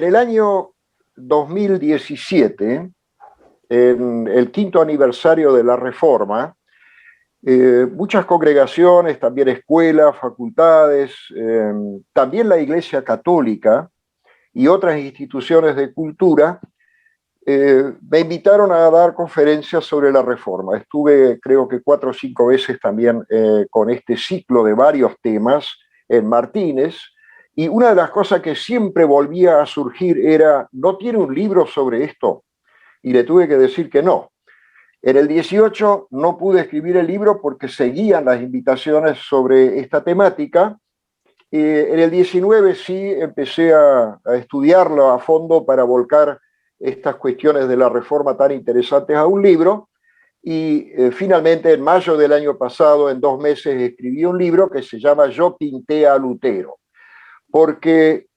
En el año 2017, en el 5º aniversario de la Reforma, muchas congregaciones, también escuelas, facultades, también la Iglesia Católica y otras instituciones de cultura me invitaron a dar conferencias sobre la Reforma. Estuve, creo que 4 o 5 veces también con este ciclo de varios temas en Martínez, y una de las cosas que siempre volvía a surgir era: ¿no tiene un libro sobre esto? Y le tuve que decir que no. En el 18 no pude escribir el libro porque seguían las invitaciones sobre esta temática. En el 19 sí empecé a estudiarlo a fondo para volcar estas cuestiones de la Reforma tan interesantes a un libro, y finalmente en mayo del año pasado, en 2 meses, escribí un libro que se llama Yo pinté a Lutero, porque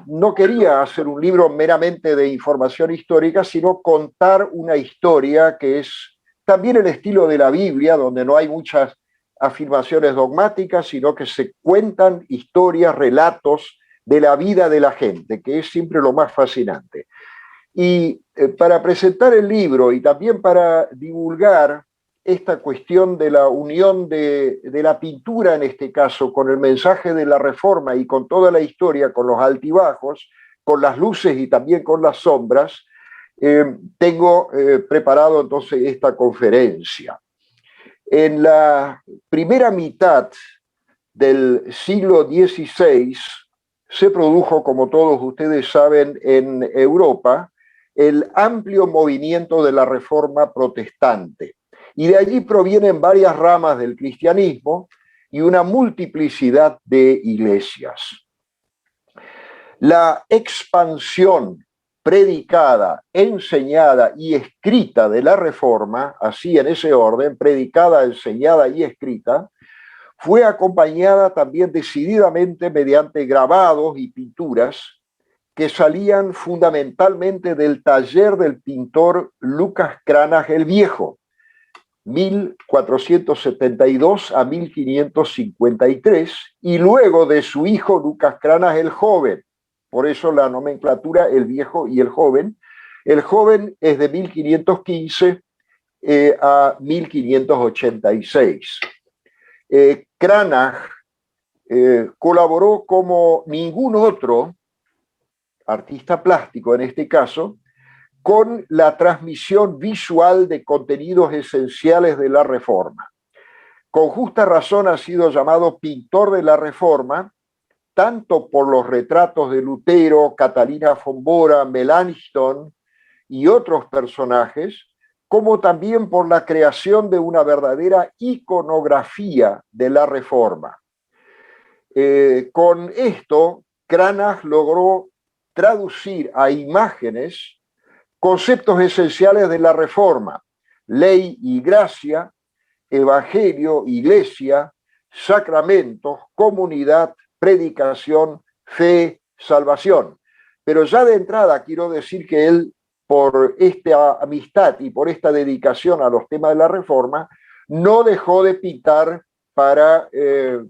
no quería hacer un libro meramente de información histórica, sino contar una historia que es también el estilo de la Biblia, donde no hay muchas afirmaciones dogmáticas, sino que se cuentan historias, relatos de la vida de la gente, que es siempre lo más fascinante. Y para presentar el libro y también para divulgar esta cuestión de la unión de la pintura, en este caso, con el mensaje de la Reforma y con toda la historia, con los altibajos, con las luces y también con las sombras, tengo preparado entonces esta conferencia. En la primera mitad del siglo XVI se produjo, como todos ustedes saben, en Europa, el amplio movimiento de la Reforma protestante. Y de allí provienen varias ramas del cristianismo y una multiplicidad de iglesias. La expansión predicada, enseñada y escrita de la Reforma, así en ese orden, predicada, enseñada y escrita, fue acompañada también decididamente mediante grabados y pinturas que salían fundamentalmente del taller del pintor Lucas Cranach el Viejo, 1472 a 1553, y luego de su hijo Lucas Cranach el Joven. Por eso la nomenclatura el Viejo y el Joven. El Joven es de 1515 a 1586. Cranach colaboró como ningún otro artista plástico, en este caso, con la transmisión visual de contenidos esenciales de la Reforma. Con justa razón ha sido llamado pintor de la Reforma, tanto por los retratos de Lutero, Catalina Fombora, Melanchthon y otros personajes, como también por la creación de una verdadera iconografía de la Reforma. Con esto, Cranach logró traducir a imágenes conceptos esenciales de la Reforma: ley y gracia, evangelio, iglesia, sacramentos, comunidad, predicación, fe, salvación. Pero ya de entrada quiero decir que él, por esta amistad y por esta dedicación a los temas de la Reforma, no dejó de pintar para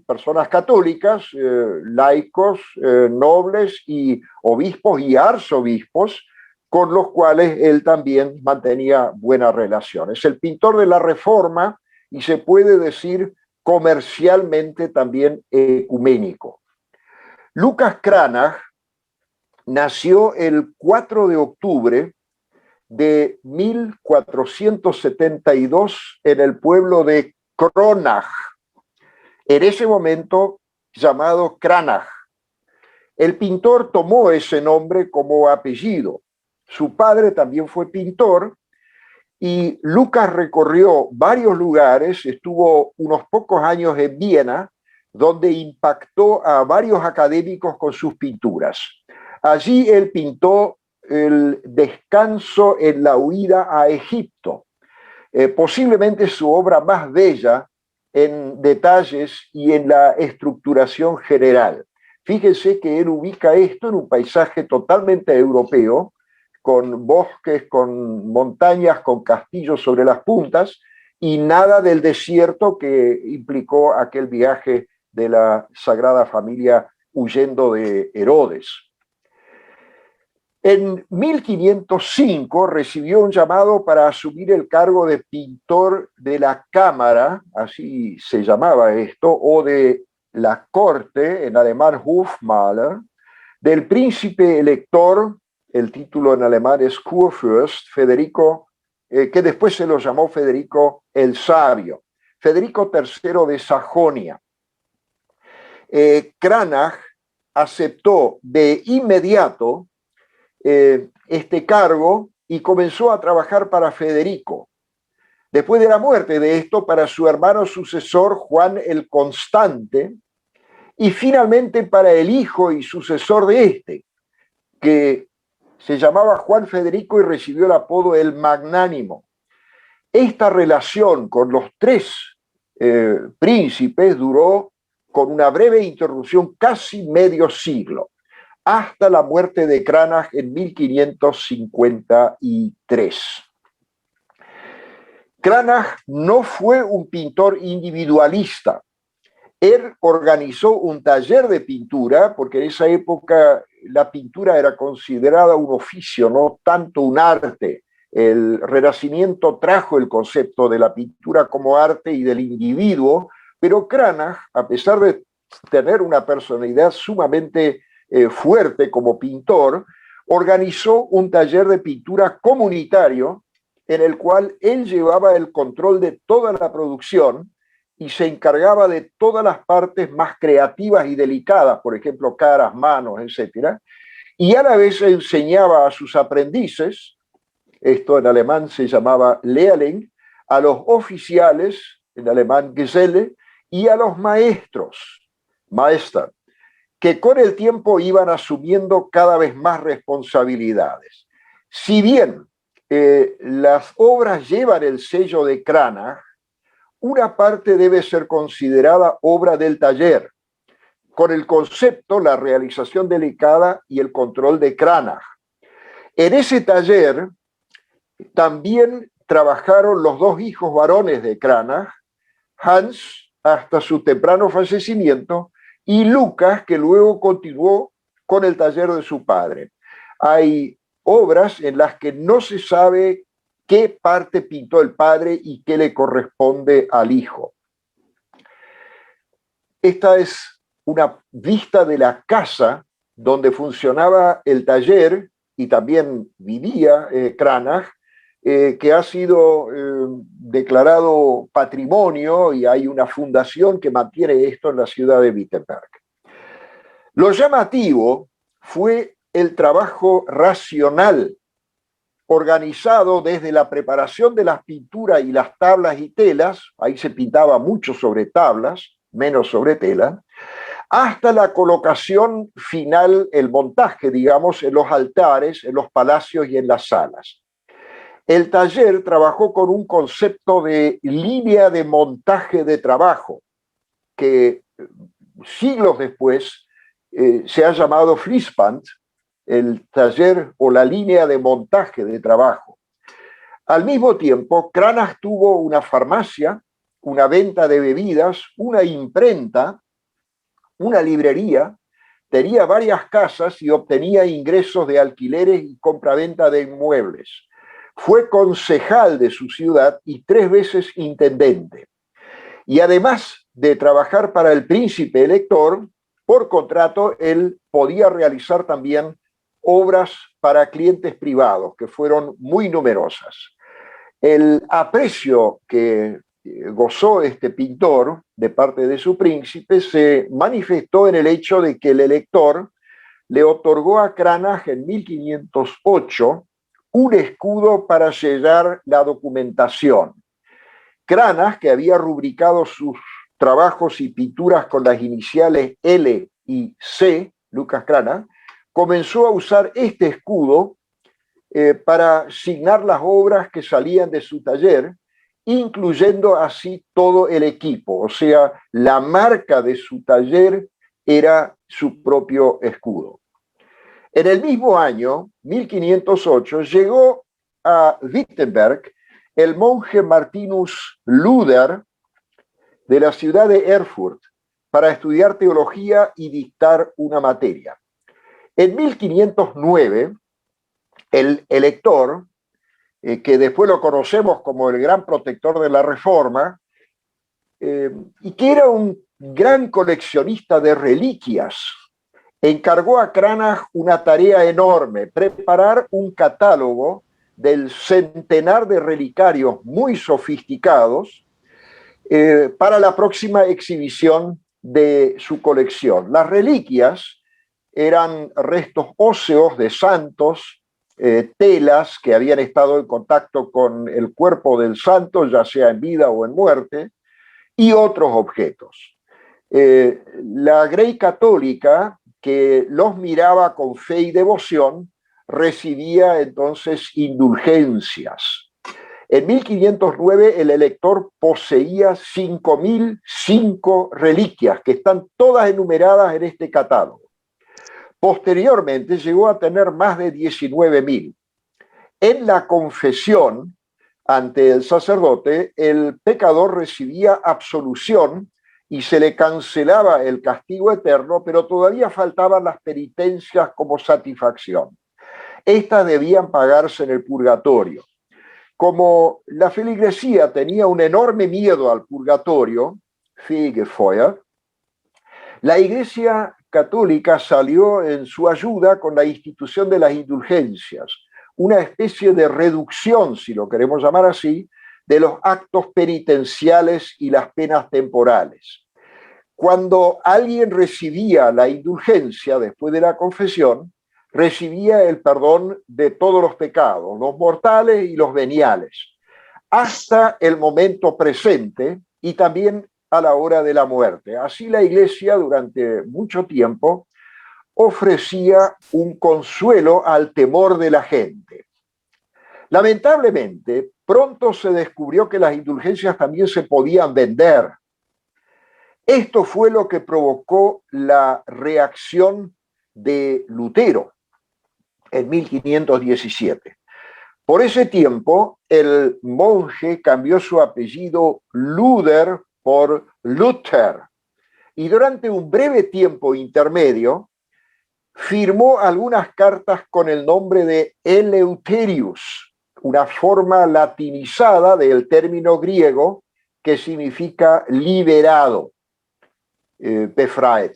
personas católicas, laicos, nobles y obispos y arzobispos, con los cuales él también mantenía buenas relaciones. El pintor de la Reforma, y se puede decir comercialmente también ecuménico. Lucas Cranach nació el 4 de octubre de 1472 en el pueblo de Kronach, en ese momento llamado Cranach. El pintor tomó ese nombre como apellido. Su padre también fue pintor, y Lucas recorrió varios lugares, estuvo unos pocos años en Viena, donde impactó a varios académicos con sus pinturas. Allí él pintó el descanso en la huida a Egipto, posiblemente su obra más bella en detalles y en la estructuración general. Fíjense que él ubica esto en un paisaje totalmente europeo, con bosques, con montañas, con castillos sobre las puntas, y nada del desierto que implicó aquel viaje de la Sagrada Familia huyendo de Herodes. En 1505 recibió un llamado para asumir el cargo de pintor de la Cámara, así se llamaba esto, o de la corte, en alemán Hofmaler, del príncipe elector, el título en alemán es Kurfürst, Federico, que después se lo llamó Federico el Sabio, Federico III de Sajonia. Cranach aceptó de inmediato este cargo y comenzó a trabajar para Federico. Después de la muerte de esto, para su hermano sucesor Juan el Constante, y finalmente para el hijo y sucesor de este, que se llamaba Juan Federico y recibió el apodo el Magnánimo. Esta relación con los tres príncipes duró, con una breve interrupción, casi medio siglo, hasta la muerte de Cranach en 1553. Cranach no fue un pintor individualista. Él organizó un taller de pintura, porque en esa época la pintura era considerada un oficio, no tanto un arte. El Renacimiento trajo el concepto de la pintura como arte y del individuo, pero Cranach, a pesar de tener una personalidad sumamente fuerte como pintor, organizó un taller de pintura comunitario en el cual él llevaba el control de toda la producción y se encargaba de todas las partes más creativas y delicadas, por ejemplo, caras, manos, etc. Y a la vez enseñaba a sus aprendices, esto en alemán se llamaba Lehrling, a los oficiales, en alemán Geselle, y a los maestros, Meister, que con el tiempo iban asumiendo cada vez más responsabilidades. Si bien las obras llevan el sello de Cranach, una parte debe ser considerada obra del taller, con el concepto, la realización delicada y el control de Cranach. En ese taller también trabajaron los dos hijos varones de Cranach, Hans, hasta su temprano fallecimiento, y Lucas, que luego continuó con el taller de su padre. Hay obras en las que no se sabe qué parte pintó el padre y qué le corresponde al hijo. Esta es una vista de la casa donde funcionaba el taller y también vivía Cranach, que ha sido declarado patrimonio y hay una fundación que mantiene esto en la ciudad de Wittenberg. Lo llamativo fue el trabajo racional, organizado desde la preparación de las pinturas y las tablas y telas, ahí se pintaba mucho sobre tablas, menos sobre tela, hasta la colocación final, el montaje, digamos, en los altares, en los palacios y en las salas. El taller trabajó con un concepto de línea de montaje de trabajo, que siglos después se ha llamado Fließband, el taller o la línea de montaje de trabajo. Al mismo tiempo, Cranach tuvo una farmacia, una venta de bebidas, una imprenta, una librería, tenía varias casas y obtenía ingresos de alquileres y compraventa de inmuebles. Fue concejal de su ciudad y 3 veces intendente. Y además de trabajar para el príncipe elector, por contrato, él podía realizar también obras para clientes privados, que fueron muy numerosas. El aprecio que gozó este pintor de parte de su príncipe se manifestó en el hecho de que el elector le otorgó a Cranach en 1508 un escudo para sellar la documentación. Cranach, que había rubricado sus trabajos y pinturas con las iniciales L y C, Lucas Cranach, comenzó a usar este escudo para signar las obras que salían de su taller, incluyendo así todo el equipo, o sea, la marca de su taller era su propio escudo. En el mismo año, 1508, llegó a Wittenberg el monje Martinus Luther de la ciudad de Erfurt para estudiar teología y dictar una materia. En 1509, el elector, que después lo conocemos como el gran protector de la Reforma, y que era un gran coleccionista de reliquias, encargó a Cranach una tarea enorme: preparar un catálogo del centenar de relicarios muy sofisticados para la próxima exhibición de su colección. Las reliquias eran restos óseos de santos, telas que habían estado en contacto con el cuerpo del santo, ya sea en vida o en muerte, y otros objetos. La Grey católica, que los miraba con fe y devoción, recibía entonces indulgencias. En 1509 el elector poseía 5.005 reliquias, que están todas enumeradas en este catálogo. Posteriormente llegó a tener más de 19.000. En la confesión ante el sacerdote, el pecador recibía absolución y se le cancelaba el castigo eterno, pero todavía faltaban las penitencias como satisfacción. Estas debían pagarse en el purgatorio. Como la feligresía tenía un enorme miedo al purgatorio, Fegefeuer, la Iglesia católica salió en su ayuda con la institución de las indulgencias, una especie de reducción, si lo queremos llamar así, de los actos penitenciales y las penas temporales. Cuando alguien recibía la indulgencia después de la confesión, recibía el perdón de todos los pecados, los mortales y los veniales, hasta el momento presente y también a la hora de la muerte. Así la Iglesia durante mucho tiempo ofrecía un consuelo al temor de la gente. Lamentablemente, pronto se descubrió que las indulgencias también se podían vender. Esto fue lo que provocó la reacción de Lutero en 1517. Por ese tiempo, el monje cambió su apellido Luder por Luther, y durante un breve tiempo intermedio firmó algunas cartas con el nombre de Eleutherius, una forma latinizada del término griego que significa liberado, befreit.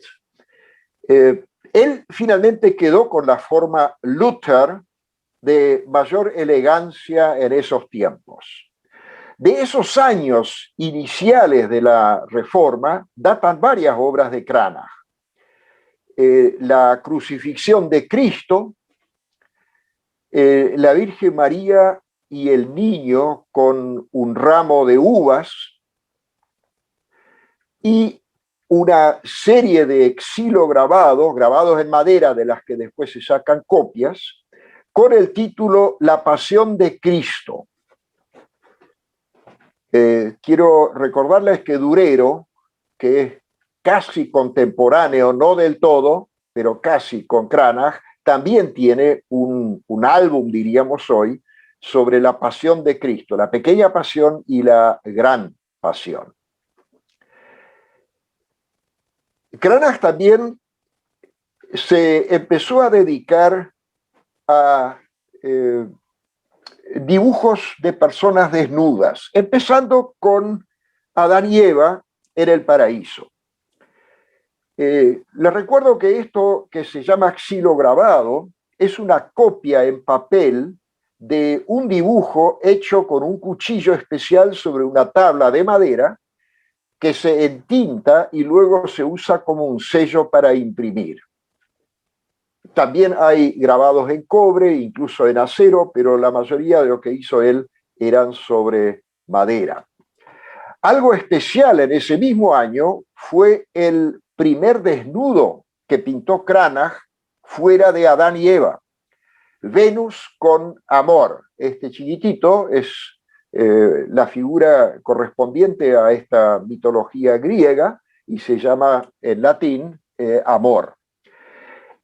Él finalmente quedó con la forma Luther, de mayor elegancia en esos tiempos. De esos años iniciales de la Reforma datan varias obras de Cranach. La crucifixión de Cristo, la Virgen María y el niño con un ramo de uvas, y una serie de grabados en madera, de las que después se sacan copias, con el título La Pasión de Cristo. Quiero recordarles que Durero, que es casi contemporáneo, no del todo, pero casi con Cranach, también tiene un álbum, diríamos hoy, sobre la Pasión de Cristo, la pequeña pasión y la gran pasión. Cranach también se empezó a dedicar a dibujos de personas desnudas, empezando con Adán y Eva en el paraíso. Les recuerdo que esto que se llama xilograbado es una copia en papel de un dibujo hecho con un cuchillo especial sobre una tabla de madera que se entinta y luego se usa como un sello para imprimir. También hay grabados en cobre, incluso en acero, pero la mayoría de lo que hizo él eran sobre madera. Algo especial en ese mismo año fue el primer desnudo que pintó Cranach fuera de Adán y Eva. Venus con Amor. Este chiquitito es la figura correspondiente a esta mitología griega y se llama en latín Amor.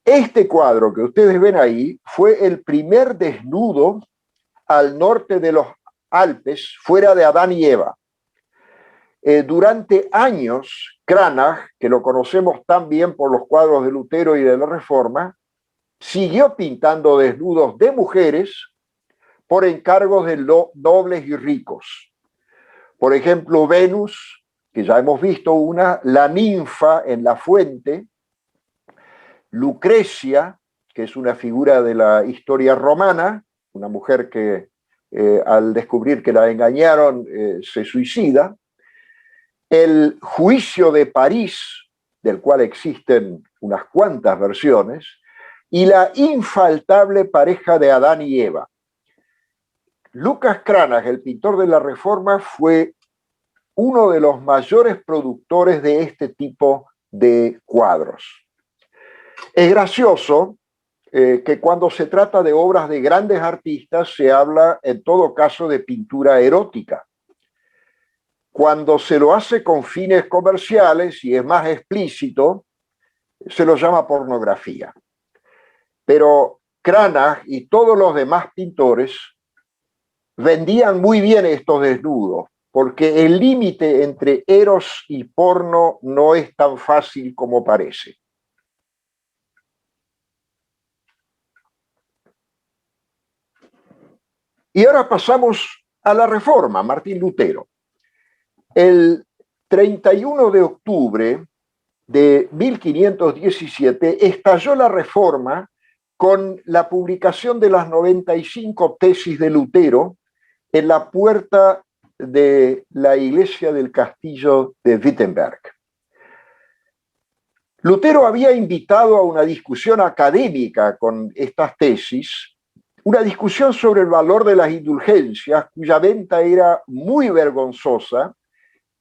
Este cuadro que ustedes ven ahí fue el primer desnudo al norte de los Alpes, fuera de Adán y Eva. Durante años, Cranach, que lo conocemos tan bien por los cuadros de Lutero y de la Reforma, siguió pintando desnudos de mujeres por encargos de nobles y ricos. Por ejemplo, Venus, que ya hemos visto una, la ninfa en la fuente, Lucrecia, que es una figura de la historia romana, una mujer que al descubrir que la engañaron se suicida, el juicio de París, del cual existen unas cuantas versiones, y la infaltable pareja de Adán y Eva. Lucas Cranach, el pintor de la Reforma, fue uno de los mayores productores de este tipo de cuadros. Es gracioso que cuando se trata de obras de grandes artistas se habla en todo caso de pintura erótica. Cuando se lo hace con fines comerciales y es más explícito, se lo llama pornografía. Pero Cranach y todos los demás pintores vendían muy bien estos desnudos, porque el límite entre eros y porno no es tan fácil como parece. Y ahora pasamos a la Reforma, Martín Lutero. El 31 de octubre de 1517 estalló la Reforma con la publicación de las 95 tesis de Lutero en la puerta de la iglesia del castillo de Wittenberg. Lutero había invitado a una discusión académica con estas tesis, una discusión sobre el valor de las indulgencias, cuya venta era muy vergonzosa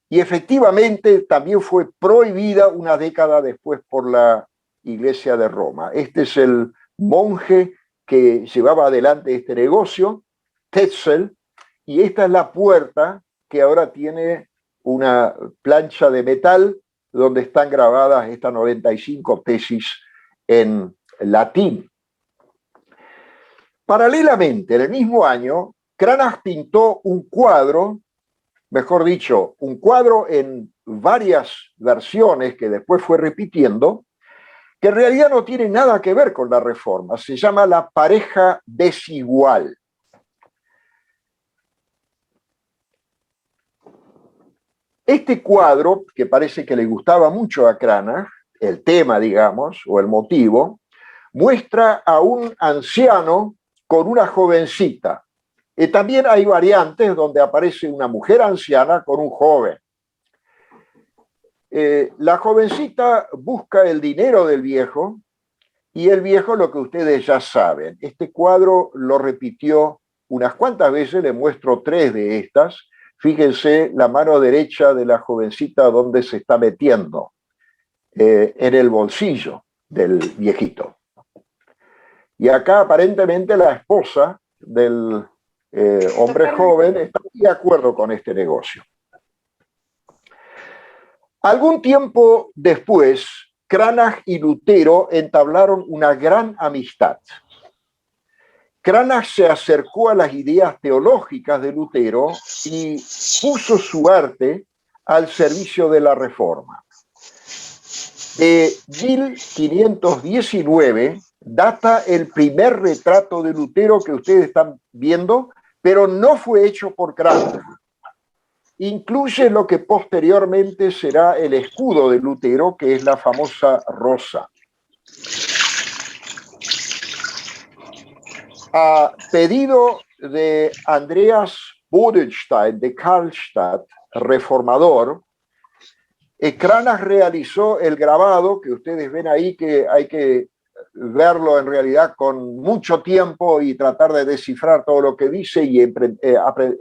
y efectivamente también fue prohibida una década después por la Iglesia de Roma. Este es el monje que llevaba adelante este negocio, Tetzel, y esta es la puerta que ahora tiene una plancha de metal donde están grabadas estas 95 tesis en latín. Paralelamente, en el mismo año, Cranach pintó un cuadro, mejor dicho, un cuadro en varias versiones que después fue repitiendo, que en realidad no tiene nada que ver con la Reforma. Se llama La pareja desigual. Este cuadro, que parece que le gustaba mucho a Cranach, el tema, digamos, o el motivo, muestra a un anciano con una jovencita. Y también hay variantes donde aparece una mujer anciana con un joven. La jovencita busca el dinero del viejo y el viejo lo que ustedes ya saben. Este cuadro lo repitió unas cuantas veces, le muestro 3 de estas. Fíjense la mano derecha de la jovencita donde se está metiendo, en el bolsillo del viejito. Y acá aparentemente la esposa del hombre joven está de acuerdo con este negocio. Algún tiempo después, Cranach y Lutero entablaron una gran amistad. Cranach se acercó a las ideas teológicas de Lutero y puso su arte al servicio de la Reforma. De 1519 data el primer retrato de Lutero que ustedes están viendo, pero no fue hecho por Cranach. Incluye lo que posteriormente será el escudo de Lutero, que es la famosa rosa. A pedido de Andreas Bodenstein de Karlstadt, reformador, Cranach realizó el grabado que ustedes ven ahí, que hay que verlo en realidad con mucho tiempo y tratar de descifrar todo lo que dice y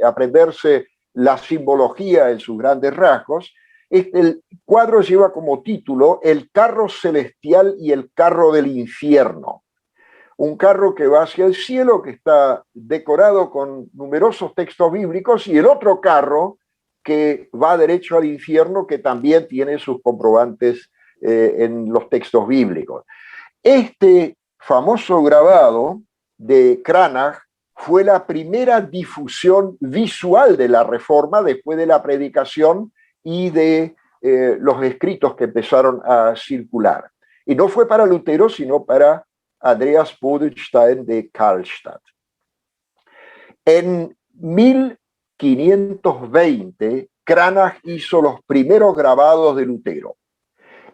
aprenderse la simbología en sus grandes rasgos. El cuadro lleva como título El carro celestial y el carro del infierno. Un carro que va hacia el cielo, que está decorado con numerosos textos bíblicos, y el otro carro que va derecho al infierno, que también tiene sus comprobantes en los textos bíblicos. Este famoso grabado de Cranach fue la primera difusión visual de la Reforma después de la predicación y de los escritos que empezaron a circular. Y no fue para Lutero, sino para Andreas Bodenstein de Karlstadt. En 1520, Cranach hizo los primeros grabados de Lutero.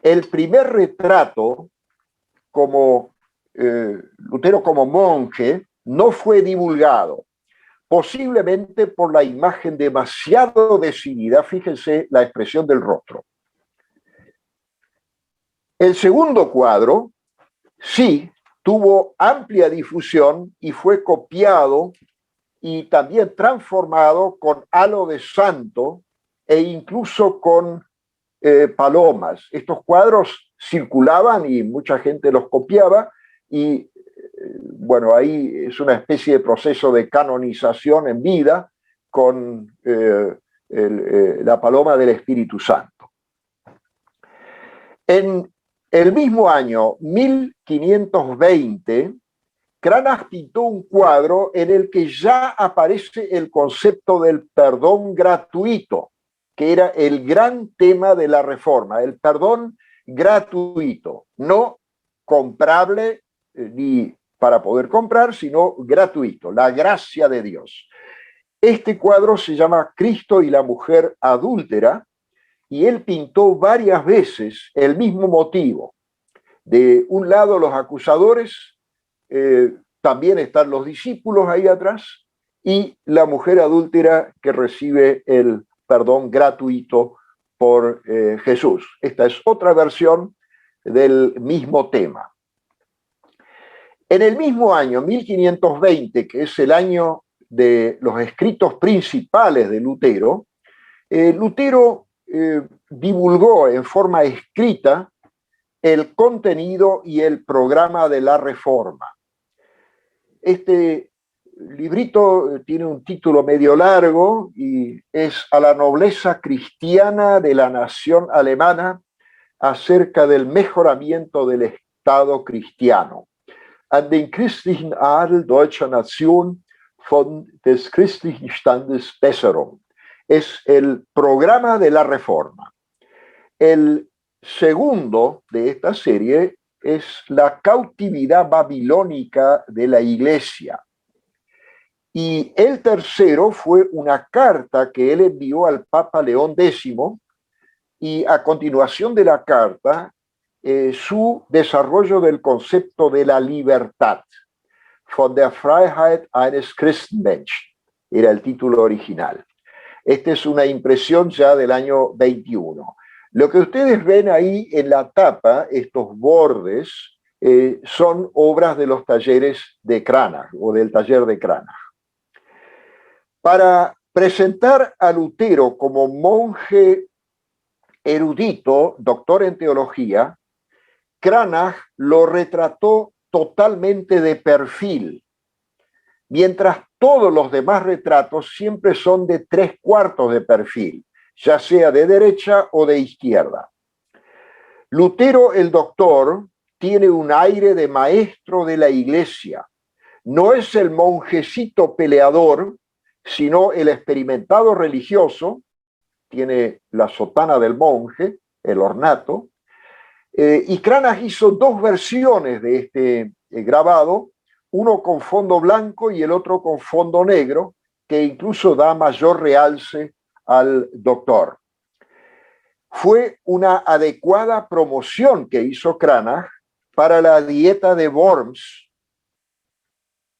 El primer retrato como Lutero como monje no fue divulgado, posiblemente por la imagen demasiado decidida, fíjense la expresión del rostro. El segundo cuadro sí tuvo amplia difusión y fue copiado y también transformado con halo de santo e incluso con palomas. Estos cuadros circulaban y mucha gente los copiaba y bueno, ahí es una especie de proceso de canonización en vida con la paloma del Espíritu Santo. En el mismo año, 1520, Cranach pintó un cuadro en el que ya aparece el concepto del perdón gratuito, que era el gran tema de la Reforma, el perdón gratuito, no comprable ni para poder comprar, sino gratuito, la gracia de Dios. Este cuadro se llama Cristo y la mujer adúltera, y él pintó varias veces el mismo motivo. De un lado los acusadores, también están los discípulos ahí atrás, y la mujer adúltera que recibe el perdón gratuito por Jesús. Esta es otra versión del mismo tema. En el mismo año, 1520, que es el año de los escritos principales de Lutero, Lutero divulgó en forma escrita el contenido y el programa de la Reforma. Este librito tiene un título medio largo y es A la nobleza cristiana de la nación alemana acerca del mejoramiento del Estado cristiano. An den christlichen Adel deutscher Nation von des christlichen Standes Besserung. Es el programa de la Reforma. El segundo de esta serie es la cautividad babilónica de la Iglesia. Y el tercero fue una carta que él envió al Papa León X, y a continuación de la carta, su desarrollo del concepto de la libertad, von der Freiheit eines Christenmenschen, era el título original. Esta es una impresión ya del año 21. Lo que ustedes ven ahí en la tapa, estos bordes, son obras de los talleres de Cranach o del taller de Cranach. Para presentar a Lutero como monje erudito, doctor en teología, Cranach lo retrató totalmente de perfil, mientras todos los demás retratos siempre son de 3/4 de perfil, ya sea de derecha o de izquierda. Lutero, el doctor, tiene un aire de maestro de la Iglesia. No es el monjecito peleador, sino el experimentado religioso. Tiene la sotana del monje, el ornato, y Cranach hizo 2 versiones de este grabado, uno con fondo blanco y el otro con fondo negro, que incluso da mayor realce al doctor. Fue una adecuada promoción que hizo Cranach para la dieta de Worms,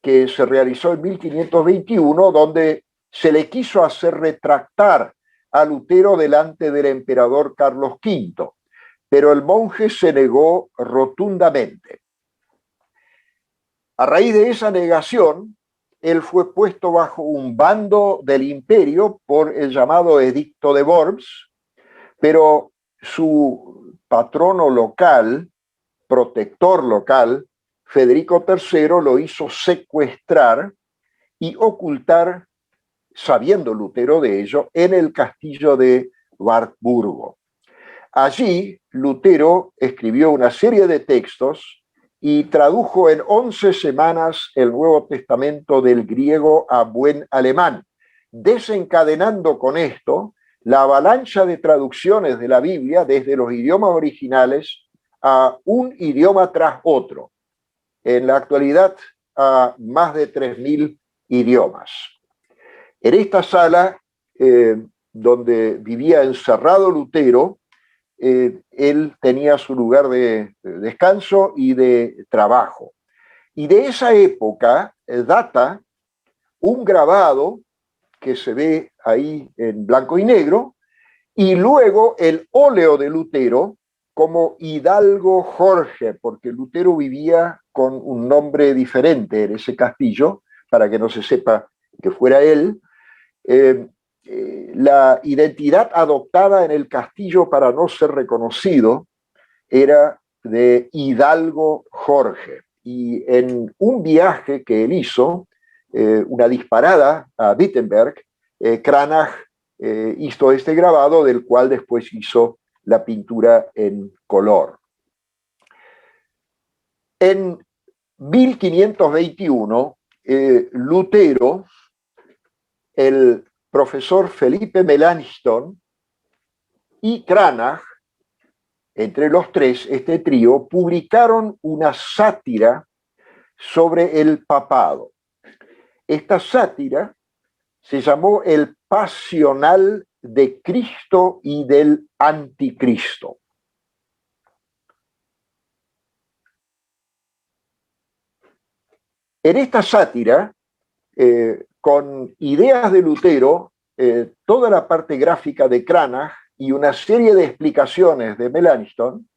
que se realizó en 1521, donde se le quiso hacer retractar a Lutero delante del emperador Carlos V, pero el monje se negó rotundamente. A raíz de esa negación, él fue puesto bajo un bando del imperio por el llamado Edicto de Worms, pero su patrono local, protector local, Federico III, lo hizo secuestrar y ocultar, sabiendo Lutero de ello, en el castillo de Wartburgo. Allí, Lutero escribió una serie de textos y tradujo en 11 semanas el Nuevo Testamento del griego a buen alemán, desencadenando con esto la avalancha de traducciones de la Biblia desde los idiomas originales a un idioma tras otro. en la actualidad a más de 3.000 idiomas. En esta sala, donde vivía encerrado Lutero, él tenía su lugar de descanso y de trabajo. Y de esa época data un grabado que se ve ahí en blanco y negro, y luego el óleo de Lutero como Hidalgo Jorge, porque Lutero vivía con un nombre diferente en ese castillo, para que no se sepa que fuera él. La identidad adoptada en el castillo para no ser reconocido era de Hidalgo Jorge. Y en un viaje que él hizo, una disparada a Wittenberg, Cranach hizo este grabado, del cual después hizo la pintura en color. En 1521, Lutero, el profesor Felipe Melanchthon y Cranach, entre los tres, este trío, publicaron una sátira sobre el papado. Esta sátira se llamó El Pasional de Cristo y del Anticristo. En esta sátira, con ideas de Lutero, toda la parte gráfica de Cranach y una serie de explicaciones de Melanchthon,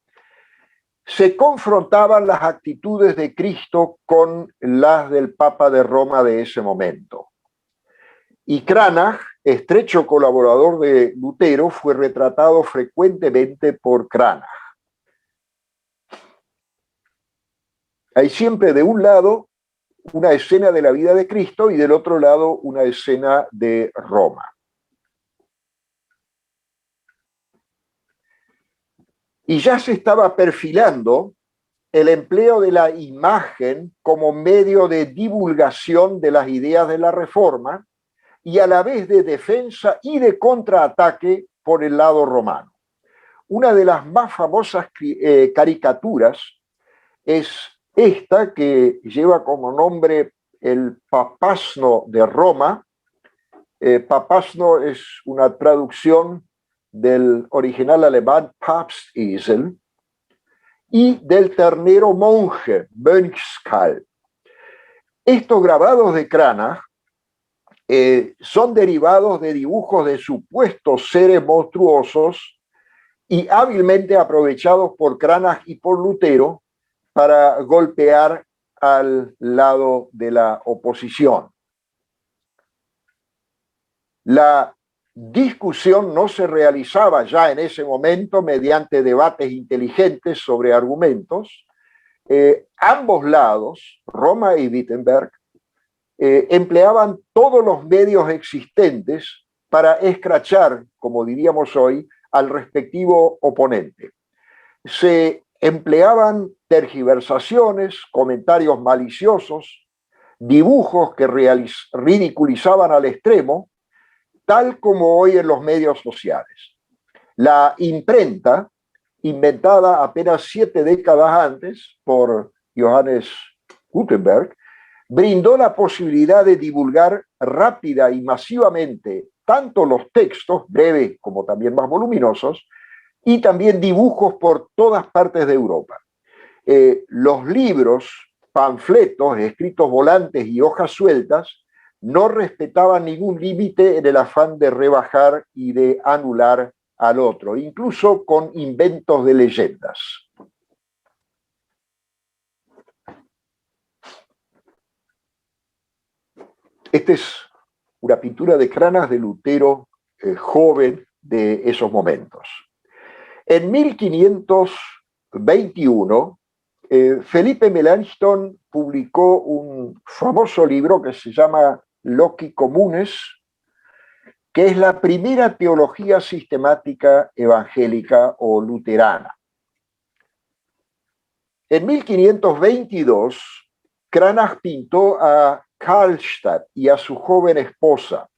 se confrontaban las actitudes de Cristo con las del Papa de Roma de ese momento. Y Cranach, estrecho colaborador de Lutero, fue retratado frecuentemente por Cranach. Hay siempre de un lado una escena de la vida de Cristo y del otro lado una escena de Roma. Y ya se estaba perfilando el empleo de la imagen como medio de divulgación de las ideas de la Reforma y a la vez de defensa y de contraataque por el lado romano. Una de las más famosas caricaturas es esta, que lleva como nombre el Papasno de Roma. Papasno es una traducción del original alemán Papstisel y del ternero monje, Mönchskal. Estos grabados de Cranach son derivados de dibujos de supuestos seres monstruosos y hábilmente aprovechados por Cranach y por Lutero para golpear al lado de la oposición. La discusión no se realizaba ya en ese momento mediante debates inteligentes sobre argumentos. Ambos lados, Roma y Wittenberg, empleaban todos los medios existentes para escrachar, como diríamos hoy, al respectivo oponente. Se empleaban tergiversaciones, comentarios maliciosos, dibujos que ridiculizaban al extremo, tal como hoy en los medios sociales. La imprenta, inventada apenas 7 décadas antes por Johannes Gutenberg, brindó la posibilidad de divulgar rápida y masivamente tanto los textos, breves como también más voluminosos, y también dibujos por todas partes de Europa. Los libros, panfletos, escritos volantes y hojas sueltas no respetaban ningún límite en el afán de rebajar y de anular al otro, incluso con inventos de leyendas. Esta es una pintura de Cranach de Lutero, joven de esos momentos. En 1521, Felipe Melanchthon publicó un famoso libro que se llama Loci Communes, que es la primera teología sistemática evangélica o luterana. En 1522, Cranach pintó a Karlstadt y a su joven esposa.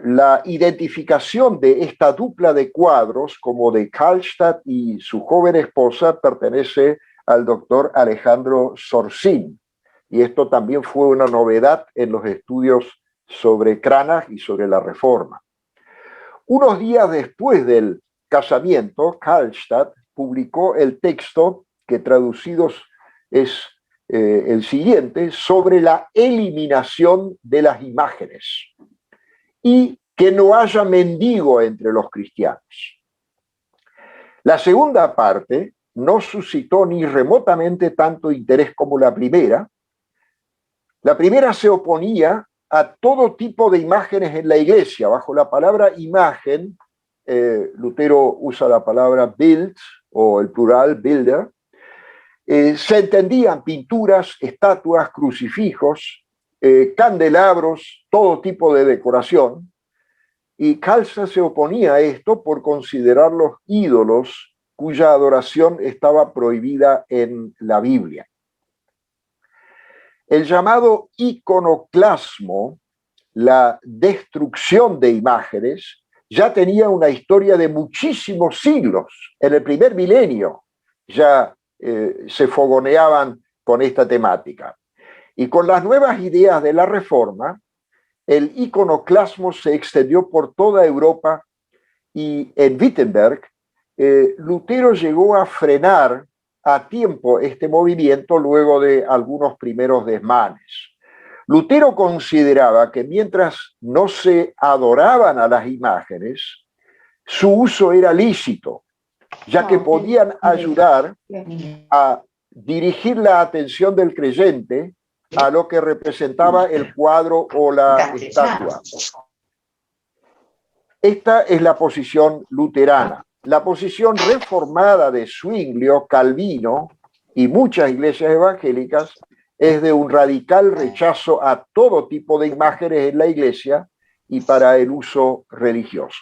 La identificación de esta dupla de cuadros como de Karlstadt y su joven esposa pertenece al doctor Alejandro Sorsín. Y esto también fue una novedad en los estudios sobre Cranach y sobre la Reforma. Unos días después del casamiento, Karlstadt publicó el texto que traducidos es el siguiente, sobre la eliminación de las imágenes y que no haya mendigo entre los cristianos. La segunda parte no suscitó ni remotamente tanto interés como la primera. La primera se oponía a todo tipo de imágenes en la iglesia. Bajo la palabra imagen, Lutero usa la palabra Bild o el plural Bilder. Se entendían pinturas, estatuas, crucifijos, candelabros, todo tipo de decoración. Y Karlstadt se oponía a esto por considerarlos ídolos cuya adoración estaba prohibida en la Biblia. El llamado iconoclasmo, la destrucción de imágenes, ya tenía una historia de muchísimos siglos. En el primer milenio ya se fogoneaban con esta temática. Y con las nuevas ideas de la Reforma, el iconoclasmo se extendió por toda Europa y en Wittenberg, Lutero llegó a frenar a tiempo este movimiento luego de algunos primeros desmanes. Lutero consideraba que mientras no se adoraban a las imágenes, su uso era lícito, ya que podían ayudar a dirigir la atención del creyente a lo que representaba el cuadro o la estatua. Esta es la posición luterana. La posición reformada de Zwinglio, Calvino y muchas iglesias evangélicas es de un radical rechazo a todo tipo de imágenes en la iglesia y para el uso religioso.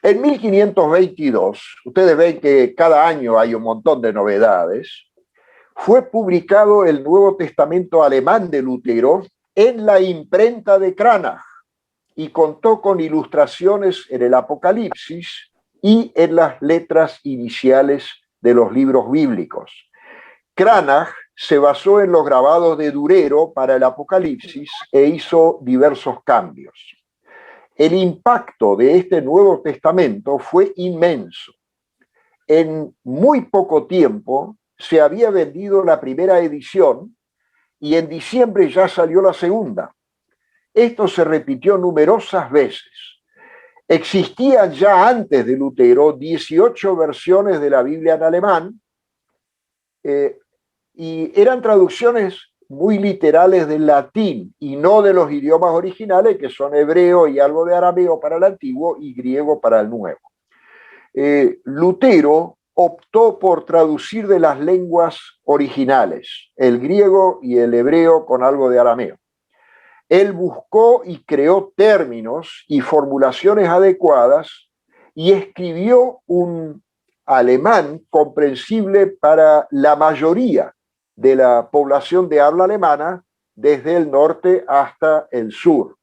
En 1522, ustedes ven que cada año hay un montón de novedades, fue publicado el Nuevo Testamento alemán de Lutero en la imprenta de Cranach y contó con ilustraciones en el Apocalipsis y en las letras iniciales de los libros bíblicos. Cranach se basó en los grabados de Durero para el Apocalipsis e hizo diversos cambios. El impacto de este Nuevo Testamento fue inmenso. En muy poco tiempo se había vendido la primera edición y en diciembre ya salió la segunda. Esto se repitió numerosas veces. Existían ya antes de Lutero 18 versiones de la Biblia en alemán y eran traducciones muy literales del latín y no de los idiomas originales, que son hebreo y algo de arameo para el antiguo y griego para el nuevo. Lutero optó por traducir de las lenguas originales, el griego y el hebreo con algo de arameo. Él buscó y creó términos y formulaciones adecuadas y escribió un alemán comprensible para la mayoría de la población de habla alemana desde el norte hasta el sur,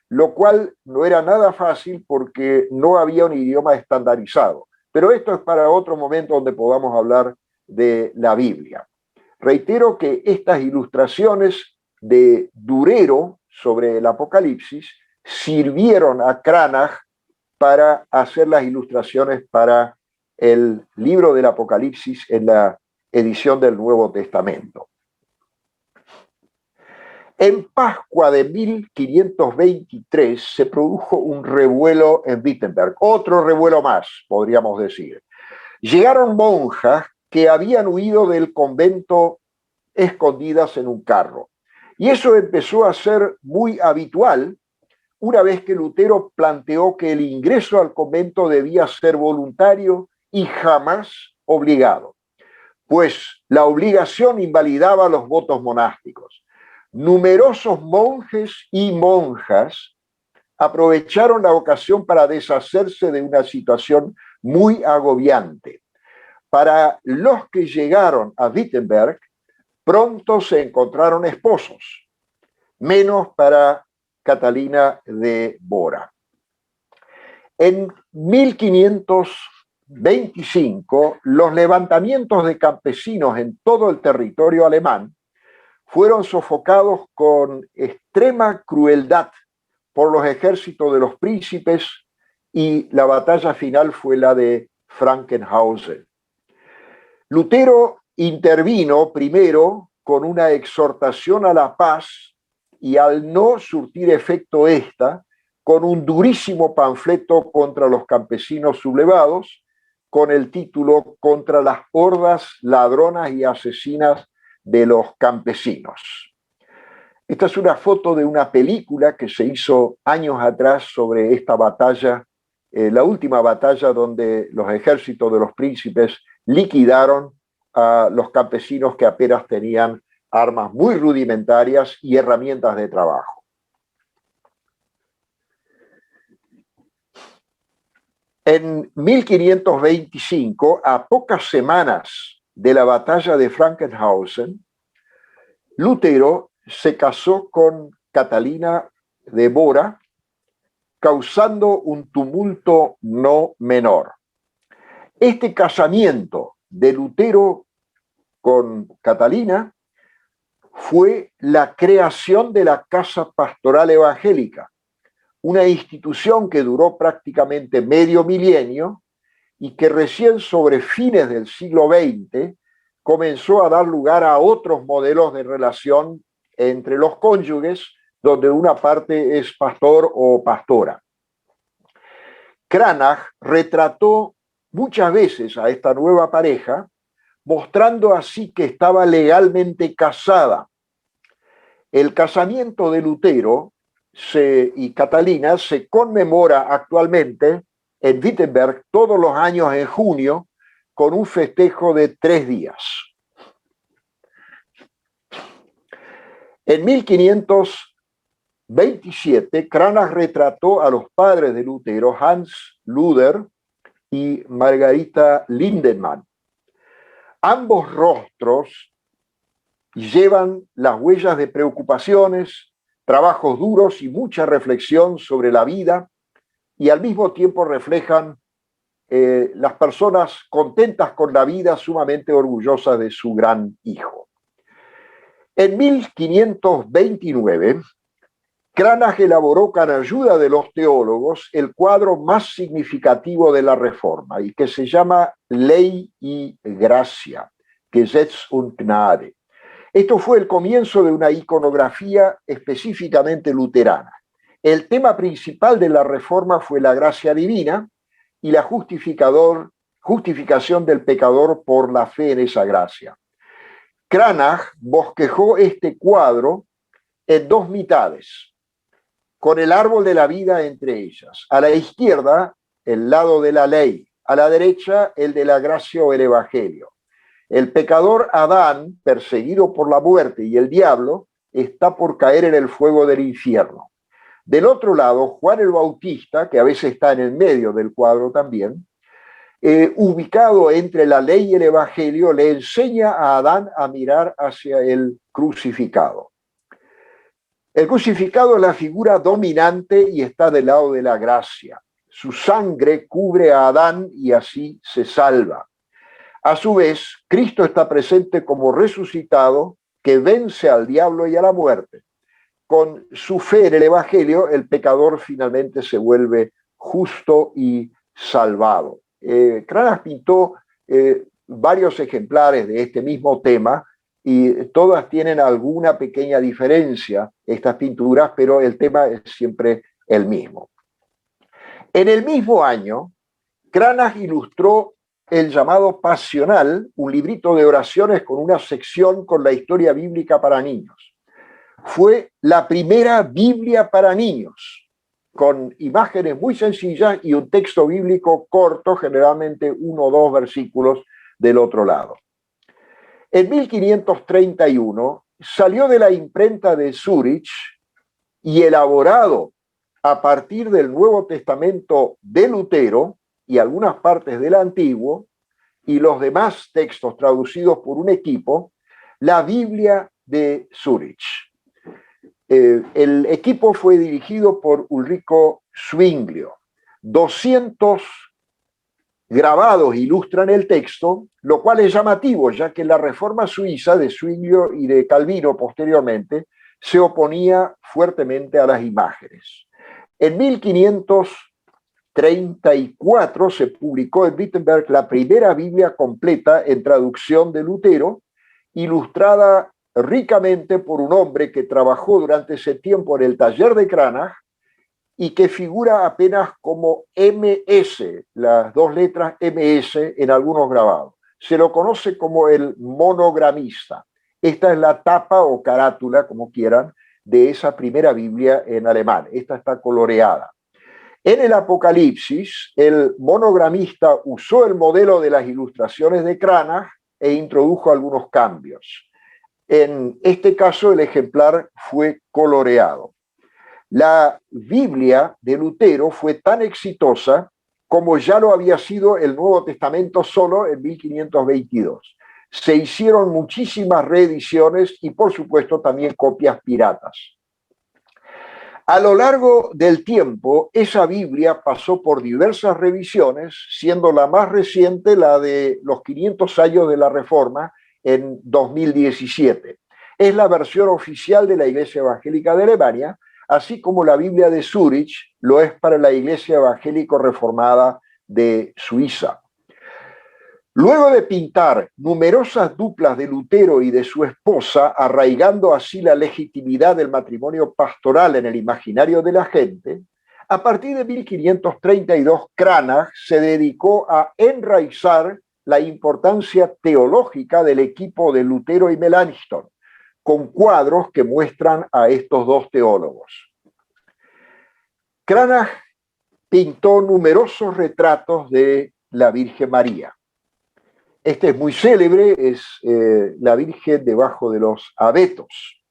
lo cual no era nada fácil porque no había un idioma estandarizado. Pero esto es para otro momento donde podamos hablar de la Biblia. Reitero que estas ilustraciones de Durero sobre el Apocalipsis sirvieron a Cranach para hacer las ilustraciones para el libro del Apocalipsis en la edición del Nuevo Testamento. En Pascua de 1523 se produjo un revuelo en Wittenberg, otro revuelo más, podríamos decir. Llegaron monjas que habían huido del convento escondidas en un carro. Y eso empezó a ser muy habitual una vez que Lutero planteó que el ingreso al convento debía ser voluntario y jamás obligado, pues la obligación invalidaba los votos monásticos. Numerosos monjes y monjas aprovecharon la ocasión para deshacerse de una situación muy agobiante. Para los que llegaron a Wittenberg, pronto se encontraron esposos, menos para Catalina de Bora. En 1500 1825, los levantamientos de campesinos en todo el territorio alemán fueron sofocados con extrema crueldad por los ejércitos de los príncipes y la batalla final fue la de Frankenhausen. Lutero intervino primero con una exhortación a la paz y al no surtir efecto esta, con un durísimo panfleto contra los campesinos sublevados, con el título Contra las hordas ladronas y asesinas de los campesinos. Esta es una foto de una película que se hizo años atrás sobre esta batalla, la última batalla donde los ejércitos de los príncipes liquidaron a los campesinos que apenas tenían armas muy rudimentarias y herramientas de trabajo. En 1525, a pocas semanas de la batalla de Frankenhausen, Lutero se casó con Catalina de Bora, causando un tumulto no menor. Este casamiento de Lutero con Catalina fue la creación de la Casa Pastoral Evangélica, una institución que duró prácticamente medio milenio y que recién sobre fines del siglo XX comenzó a dar lugar a otros modelos de relación entre los cónyuges, donde una parte es pastor o pastora. Cranach retrató muchas veces a esta nueva pareja, mostrando así que estaba legalmente casada. El casamiento de Lutero y Catalina se conmemora actualmente en Wittenberg todos los años en junio con un festejo de 3 días. En 1527, Cranach retrató a los padres de Lutero, Hans Luder y Margarita Lindemann. Ambos rostros llevan las huellas de preocupaciones, trabajos duros y mucha reflexión sobre la vida, y al mismo tiempo reflejan las personas contentas con la vida, sumamente orgullosas de su gran hijo. En 1529, Cranach elaboró con ayuda de los teólogos el cuadro más significativo de la Reforma y que se llama Ley y Gracia, Gesetz und Gnade. Esto fue el comienzo de una iconografía específicamente luterana. El tema principal de la Reforma fue la gracia divina y la justificación del pecador por la fe en esa gracia. Cranach bosquejó este cuadro en 2 mitades, con el árbol de la vida entre ellas. A la izquierda, el lado de la ley, a la derecha, el de la gracia o el evangelio. El pecador Adán, perseguido por la muerte y el diablo, está por caer en el fuego del infierno. Del otro lado, Juan el Bautista, que a veces está en el medio del cuadro también, ubicado entre la ley y el evangelio, le enseña a Adán a mirar hacia el crucificado. El crucificado es la figura dominante y está del lado de la gracia. Su sangre cubre a Adán y así se salva. A su vez, Cristo está presente como resucitado que vence al diablo y a la muerte. Con su fe en el evangelio, el pecador finalmente se vuelve justo y salvado. Cranach pintó varios ejemplares de este mismo tema y todas tienen alguna pequeña diferencia, estas pinturas, pero el tema es siempre el mismo. En el mismo año, Cranach ilustró el llamado Pasional, un librito de oraciones con una sección con la historia bíblica para niños. Fue la primera Biblia para niños, con imágenes muy sencillas y un texto bíblico corto, generalmente 1 o 2 versículos del otro lado. En 1531 salió de la imprenta de Zúrich y elaborado a partir del Nuevo Testamento de Lutero y algunas partes del Antiguo y los demás textos traducidos por un equipo, la Biblia de Zúrich. El equipo fue dirigido por Ulrico Zwinglio. 200 grabados ilustran el texto, lo cual es llamativo, ya que la reforma suiza de Zwinglio y de Calvino posteriormente se oponía fuertemente a las imágenes. En 1534 se publicó en Wittenberg la primera Biblia completa en traducción de Lutero, ilustrada ricamente por un hombre que trabajó durante ese tiempo en el taller de Cranach y que figura apenas como MS, las dos letras MS en algunos grabados. Se lo conoce como el monogramista. Esta es la tapa o carátula, como quieran, de esa primera Biblia en alemán. Esta está coloreada. En el Apocalipsis, el monogramista usó el modelo de las ilustraciones de Cranach e introdujo algunos cambios. En este caso, el ejemplar fue coloreado. La Biblia de Lutero fue tan exitosa como ya lo había sido el Nuevo Testamento solo en 1522. Se hicieron muchísimas reediciones y, por supuesto, también copias piratas. A lo largo del tiempo, esa Biblia pasó por diversas revisiones, siendo la más reciente la de los 500 años de la Reforma en 2017. Es la versión oficial de la Iglesia Evangélica de Alemania, así como la Biblia de Zúrich lo es para la Iglesia Evangélico Reformada de Suiza. Luego de pintar numerosas duplas de Lutero y de su esposa, arraigando así la legitimidad del matrimonio pastoral en el imaginario de la gente, a partir de 1532 Cranach se dedicó a enraizar la importancia teológica del equipo de Lutero y Melanchthon, con cuadros que muestran a estos dos teólogos. Cranach pintó numerosos retratos de la Virgen María. Este es muy célebre, es la Virgen debajo de los abetos.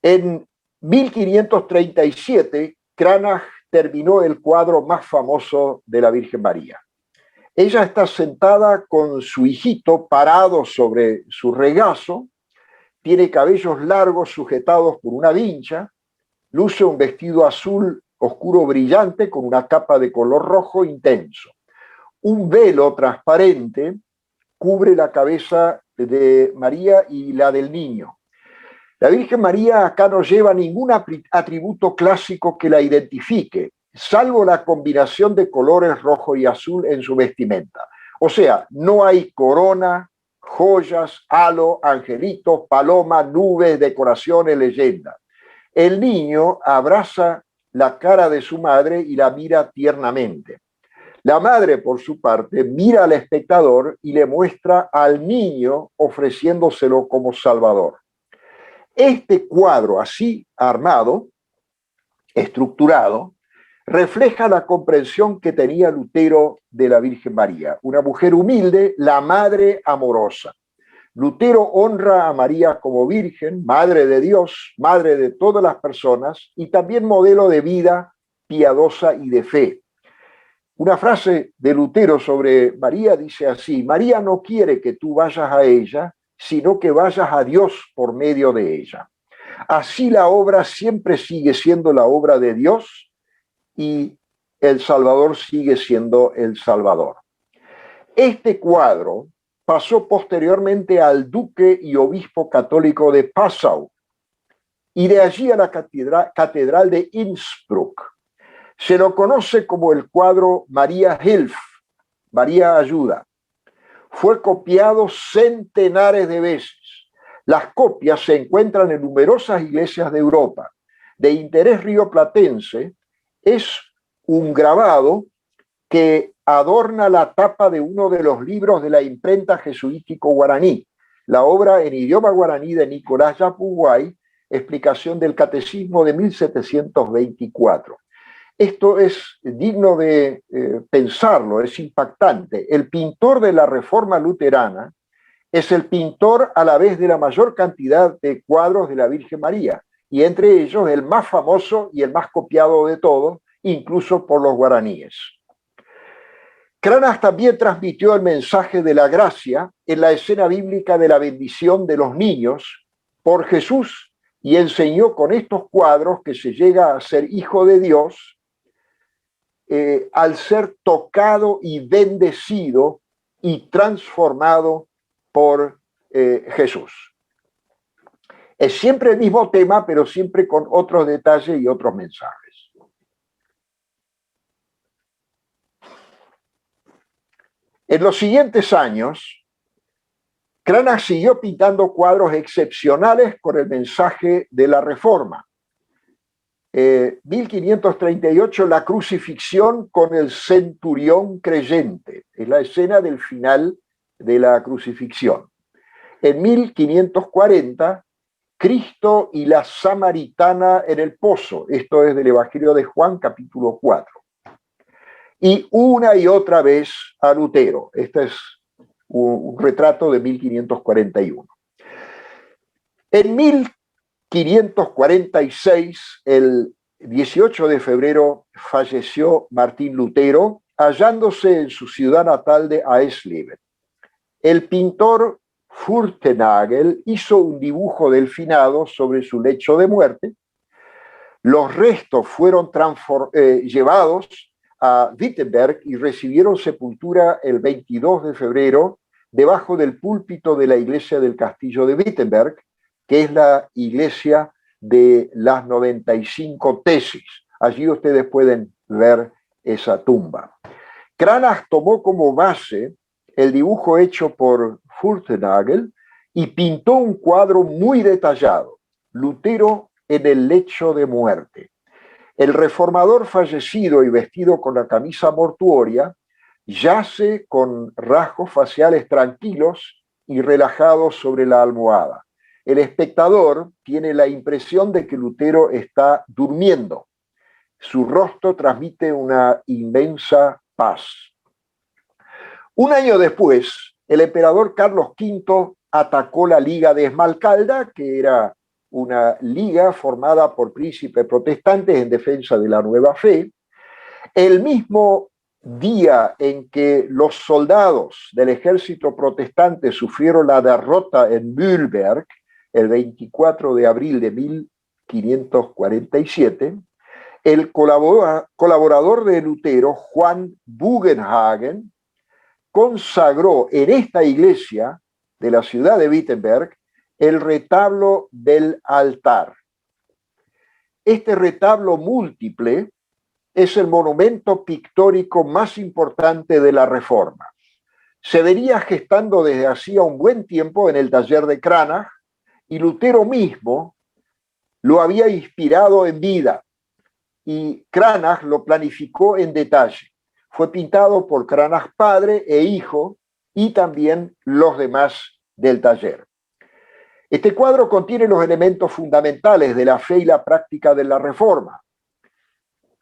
En 1537, Cranach terminó el cuadro más famoso de la Virgen María. Ella está sentada con su hijito parado sobre su regazo, tiene cabellos largos sujetados por una vincha, luce un vestido azul oscuro brillante con una capa de color rojo intenso. Un velo transparente cubre la cabeza de María y la del niño. La Virgen María acá no lleva ningún atributo clásico que la identifique, salvo la combinación de colores rojo y azul en su vestimenta. O sea, no hay corona, joyas, halo, angelitos, paloma, nubes, decoraciones, leyenda. El niño abraza la cara de su madre y la mira tiernamente. La madre, por su parte, mira al espectador y le muestra al niño ofreciéndoselo como salvador. Este cuadro así armado, estructurado, refleja la comprensión que tenía Lutero de la Virgen María, una mujer humilde, la madre amorosa. Lutero honra a María como Virgen, Madre de Dios, Madre de todas las personas y también modelo de vida piadosa y de fe. Una frase de Lutero sobre María dice así: María no quiere que tú vayas a ella, sino que vayas a Dios por medio de ella. Así la obra siempre sigue siendo la obra de Dios y el Salvador sigue siendo el Salvador. Este cuadro pasó posteriormente al duque y obispo católico de Passau y de allí a la catedral de Innsbruck. Se lo conoce como el cuadro María Hilf, María ayuda. Fue copiado centenares de veces. Las copias se encuentran en numerosas iglesias de Europa. De interés rioplatense es un grabado que adorna la tapa de uno de los libros de la imprenta jesuítico guaraní, la obra en idioma guaraní de Nicolás Yapuguay, Explicación del Catecismo de 1724. Esto es digno de pensarlo, es impactante. El pintor de la Reforma luterana es el pintor a la vez de la mayor cantidad de cuadros de la Virgen María, y entre ellos el más famoso y el más copiado de todos, incluso por los guaraníes. Cranach también transmitió el mensaje de la gracia en la escena bíblica de la bendición de los niños por Jesús y enseñó con estos cuadros que se llega a ser hijo de Dios al ser tocado y bendecido y transformado por Jesús. Es siempre el mismo tema, pero siempre con otros detalles y otros mensajes. En los siguientes años, Cranach siguió pintando cuadros excepcionales con el mensaje de la Reforma. 1538, la crucifixión con el centurión creyente. Es la escena del final de la crucifixión. En 1540, Cristo y la samaritana en el pozo. Esto es del Evangelio de Juan, capítulo 4. Y una y otra vez a Lutero. Este es un retrato de 1541. En 1546, el 18 de febrero, falleció Martín Lutero, hallándose en su ciudad natal de Eisleben. El pintor Furtenagel hizo un dibujo del finado sobre su lecho de muerte. Los restos fueron llevados a Wittenberg y recibieron sepultura el 22 de febrero debajo del púlpito de la iglesia del castillo de Wittenberg, que es la iglesia de las 95 tesis. Allí ustedes pueden ver esa tumba. Cranach tomó como base el dibujo hecho por Furtenagel y pintó un cuadro muy detallado, Lutero en el lecho de muerte. El reformador fallecido y vestido con la camisa mortuoria yace con rasgos faciales tranquilos y relajados sobre la almohada. El espectador tiene la impresión de que Lutero está durmiendo. Su rostro transmite una inmensa paz. Un año después, el emperador Carlos V atacó la Liga de Esmalcalda, que era una liga formada por príncipes protestantes en defensa de la nueva fe. El mismo día en que los soldados del ejército protestante sufrieron la derrota en Mühlberg, el 24 de abril de 1547, el colaborador de Lutero, Juan Bugenhagen, consagró en esta iglesia de la ciudad de Wittenberg el retablo del altar. Este retablo múltiple es el monumento pictórico más importante de la Reforma. Se venía gestando desde hacía un buen tiempo en el taller de Cranach y Lutero mismo lo había inspirado en vida y Cranach lo planificó en detalle. Fue pintado por Cranach padre e hijo y también los demás del taller. Este cuadro contiene los elementos fundamentales de la fe y la práctica de la Reforma: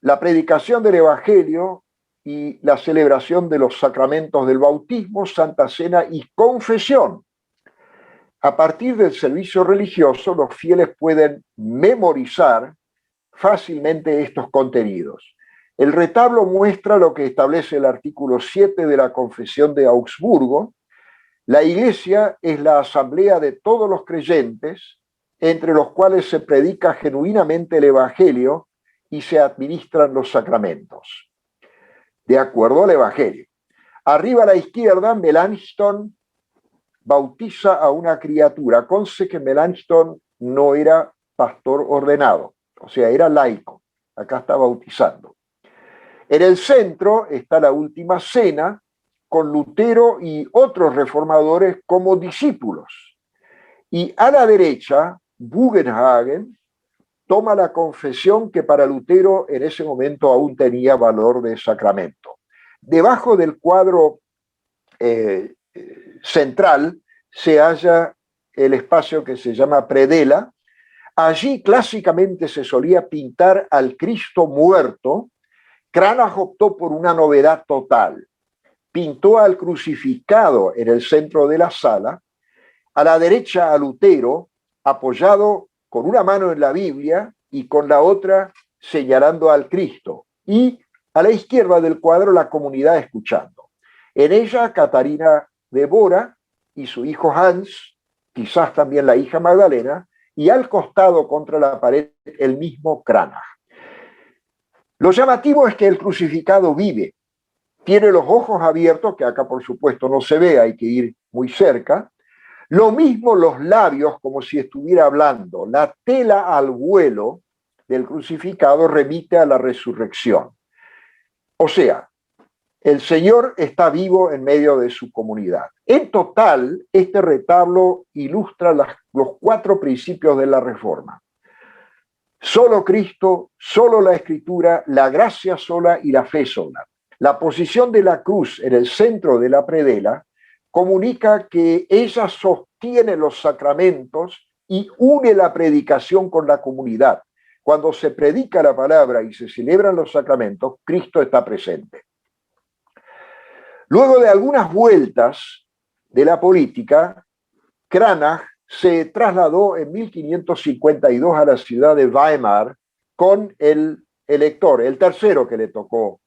la predicación del Evangelio y la celebración de los sacramentos del bautismo, Santa Cena y confesión. A partir del servicio religioso, los fieles pueden memorizar fácilmente estos contenidos. El retablo muestra lo que establece el artículo 7 de la Confesión de Augsburgo. La Iglesia es la asamblea de todos los creyentes, entre los cuales se predica genuinamente el Evangelio y se administran los sacramentos, de acuerdo al Evangelio. Arriba a la izquierda, Melanchthon bautiza a una criatura. Conste que Melanchthon no era pastor ordenado, o sea, era laico. Acá está bautizando. En el centro está la última cena, con Lutero y otros reformadores como discípulos. Y a la derecha, Bugenhagen toma la confesión que para Lutero en ese momento aún tenía valor de sacramento. Debajo del cuadro central se halla el espacio que se llama predela. Allí clásicamente se solía pintar al Cristo muerto. Cranach optó por una novedad total. Pintó al crucificado en el centro de la sala, a la derecha a Lutero, apoyado con una mano en la Biblia y con la otra señalando al Cristo, y a la izquierda del cuadro la comunidad escuchando. En ella Catarina de Bora y su hijo Hans, quizás también la hija Magdalena, y al costado contra la pared el mismo Cranach. Lo llamativo es que el crucificado vive, tiene los ojos abiertos, que acá por supuesto no se ve, hay que ir muy cerca. Lo mismo los labios, como si estuviera hablando. La tela al vuelo del crucificado remite a la resurrección. O sea, el Señor está vivo en medio de su comunidad. En total, este retablo ilustra los 4 principios de la Reforma. Solo Cristo, solo la Escritura, la gracia sola y la fe sola. La posición de la cruz en el centro de la predela comunica que ella sostiene los sacramentos y une la predicación con la comunidad. Cuando se predica la palabra y se celebran los sacramentos, Cristo está presente. Luego de algunas vueltas de la política, Cranach se trasladó en 1552 a la ciudad de Weimar con el elector, el tercero que le tocó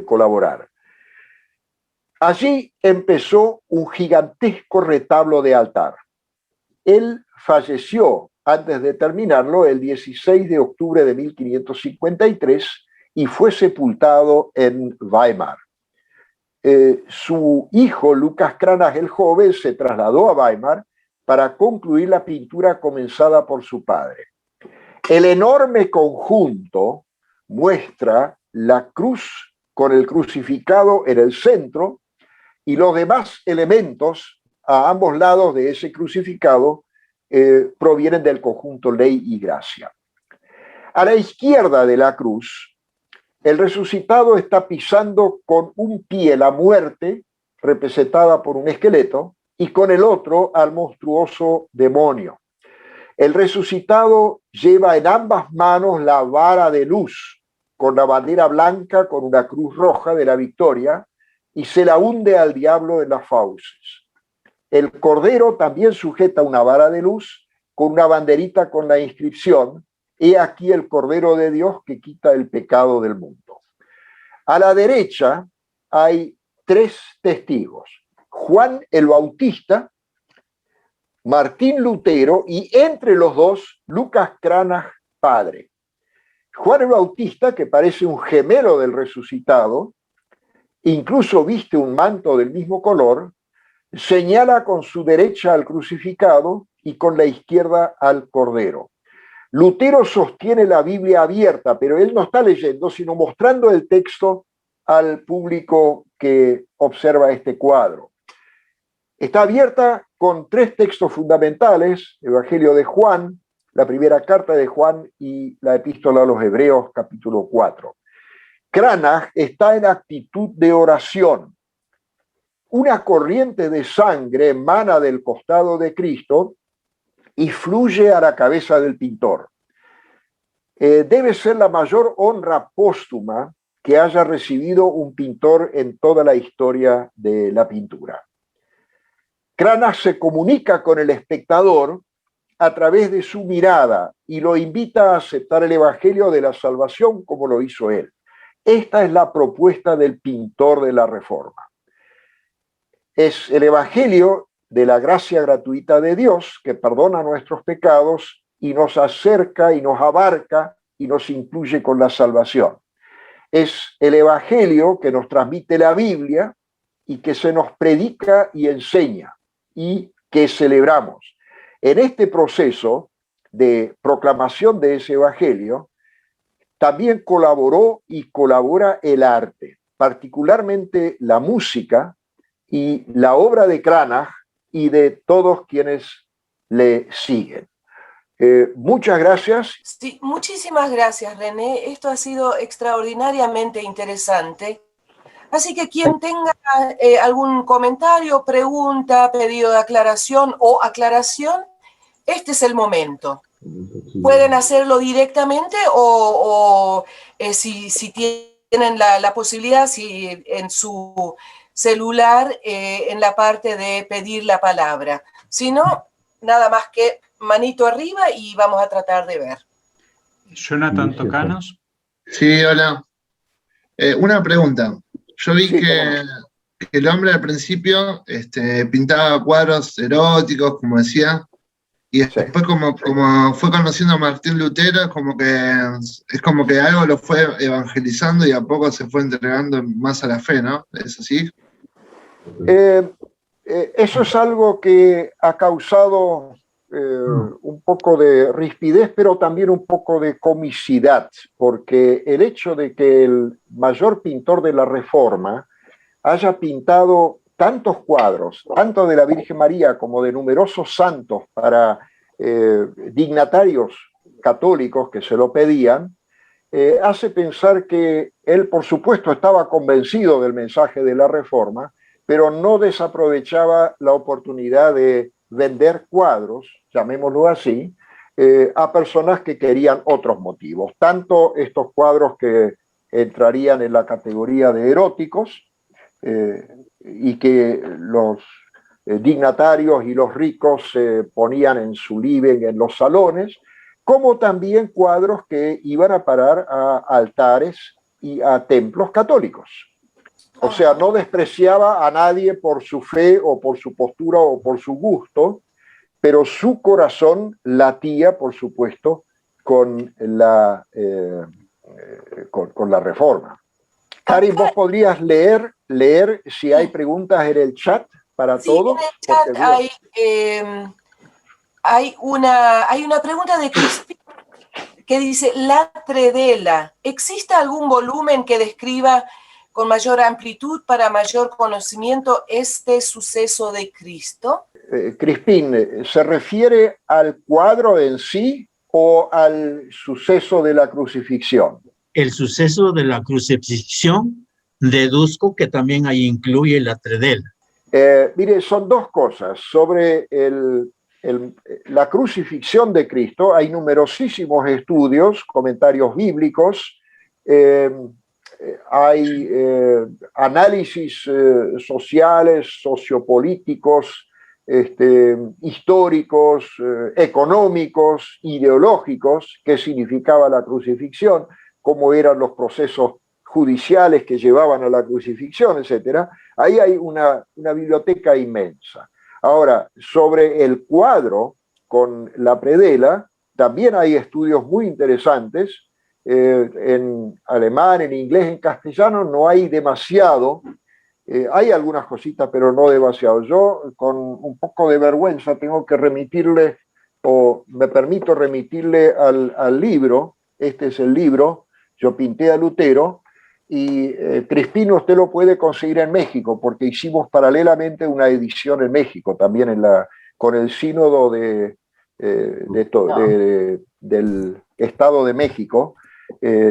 colaborar. Allí empezó un gigantesco retablo de altar. Él falleció antes de terminarlo el 16 de octubre de 1553 y fue sepultado en Weimar. Su hijo, Lucas Cranach el joven, se trasladó a Weimar para concluir la pintura comenzada por su padre. El enorme conjunto muestra la cruz con el crucificado en el centro y los demás elementos a ambos lados de ese crucificado provienen del conjunto ley y gracia. A la izquierda de la cruz, el resucitado está pisando con un pie la muerte, representada por un esqueleto, y con el otro al monstruoso demonio. El resucitado lleva en ambas manos la vara de luz, con la bandera blanca con una cruz roja de la victoria, y se la hunde al diablo en las fauces. El cordero también sujeta una vara de luz con una banderita con la inscripción: He aquí el Cordero de Dios que quita el pecado del mundo. A la derecha hay 3 testigos: Juan el Bautista, Martín Lutero y entre los dos Lucas Cranach padre. Juan el Bautista, que parece un gemelo del resucitado, incluso viste un manto del mismo color, señala con su derecha al crucificado y con la izquierda al Cordero. Lutero sostiene la Biblia abierta, pero él no está leyendo, sino mostrando el texto al público que observa este cuadro. Está abierta con 3 textos fundamentales: Evangelio de Juan, la primera carta de Juan y la epístola a los Hebreos, capítulo 4. Cranach está en actitud de oración. Una corriente de sangre emana del costado de Cristo y fluye a la cabeza del pintor. Debe ser la mayor honra póstuma que haya recibido un pintor en toda la historia de la pintura. Cranach se comunica con el espectador a través de su mirada y lo invita a aceptar el Evangelio de la salvación como lo hizo él. Esta es la propuesta del pintor de la Reforma. Es el Evangelio de la gracia gratuita de Dios que perdona nuestros pecados y nos acerca y nos abarca y nos incluye con la salvación. Es el Evangelio que nos transmite la Biblia y que se nos predica y enseña y que celebramos. En este proceso de proclamación de ese Evangelio también colaboró y colabora el arte, particularmente la música y la obra de Cranach y de todos quienes le siguen. Muchas gracias. Sí, muchísimas gracias, René. Esto ha sido extraordinariamente interesante. Así que quien tenga algún comentario, pregunta, pedido de aclaración o aclaración, este es el momento. Pueden hacerlo directamente o si tienen la posibilidad, si en su celular, en la parte de pedir la palabra. Si no, nada más que manito arriba y vamos a tratar de ver. Jonathan Tocanos. Sí, hola. Una pregunta. Yo vi Sí, que el hombre al principio pintaba cuadros eróticos, como decía, Y Sí. después como fue conociendo a Martín Lutero, es como que algo lo fue evangelizando y a poco se fue entregando más a la fe, ¿no? ¿Es así? Eso es algo que ha causado un poco de rispidez, pero también un poco de comicidad, porque el hecho de que el mayor pintor de la Reforma haya pintado tantos cuadros, tanto de la Virgen María como de numerosos santos para dignatarios católicos que se lo pedían, hace pensar que él, por supuesto, estaba convencido del mensaje de la Reforma, pero no desaprovechaba la oportunidad de vender cuadros, llamémoslo así, a personas que querían otros motivos. Tanto estos cuadros que entrarían en la categoría de eróticos, y que los dignatarios y los ricos se ponían en su living, en los salones, como también cuadros que iban a parar a altares y a templos católicos. O sea, no despreciaba a nadie por su fe o por su postura o por su gusto, pero su corazón latía, por supuesto, con la Reforma. Karin, vos podrías leer si hay preguntas en el chat para Sí, todos. en el chat hay una pregunta de Crispin que dice, la predela, ¿existe algún volumen que describa con mayor amplitud para mayor conocimiento este suceso de Cristo? Crispín, ¿se refiere al cuadro en sí o al suceso de la crucifixión? El suceso de la crucifixión, deduzco que también ahí incluye la predela. Mire, son dos cosas. Sobre la crucifixión de Cristo hay numerosísimos estudios, comentarios bíblicos, hay análisis sociales, sociopolíticos, históricos, económicos, ideológicos, qué significaba la crucifixión, cómo eran los procesos judiciales que llevaban a la crucifixión, etcétera. Ahí hay una biblioteca inmensa. Ahora, sobre el cuadro con la predela, también hay estudios muy interesantes. En alemán, en inglés, en castellano no hay demasiado. Hay algunas cositas, pero no demasiado. Yo, con un poco de vergüenza, tengo que remitirle, o me permito remitirle al libro. Este es el libro, Yo pinté a Lutero, y Crispino usted lo puede conseguir en México, porque hicimos paralelamente una edición en México, también con el sínodo del Estado de México,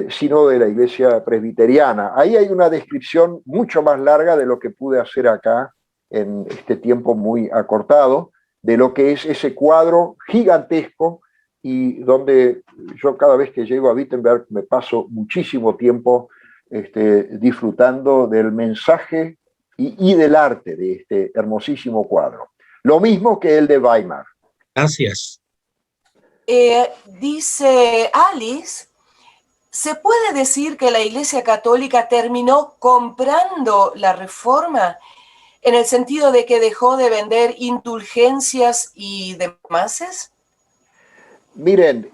sínodo de la Iglesia Presbiteriana. Ahí hay una descripción mucho más larga de lo que pude hacer acá en este tiempo muy acortado, de lo que es ese cuadro gigantesco, y donde yo cada vez que llego a Wittenberg me paso muchísimo tiempo disfrutando del mensaje y del arte de este hermosísimo cuadro. Lo mismo que el de Weimar. Gracias. Dice Alice, ¿se puede decir que la Iglesia Católica terminó comprando la Reforma en el sentido de que dejó de vender indulgencias y demás? Miren,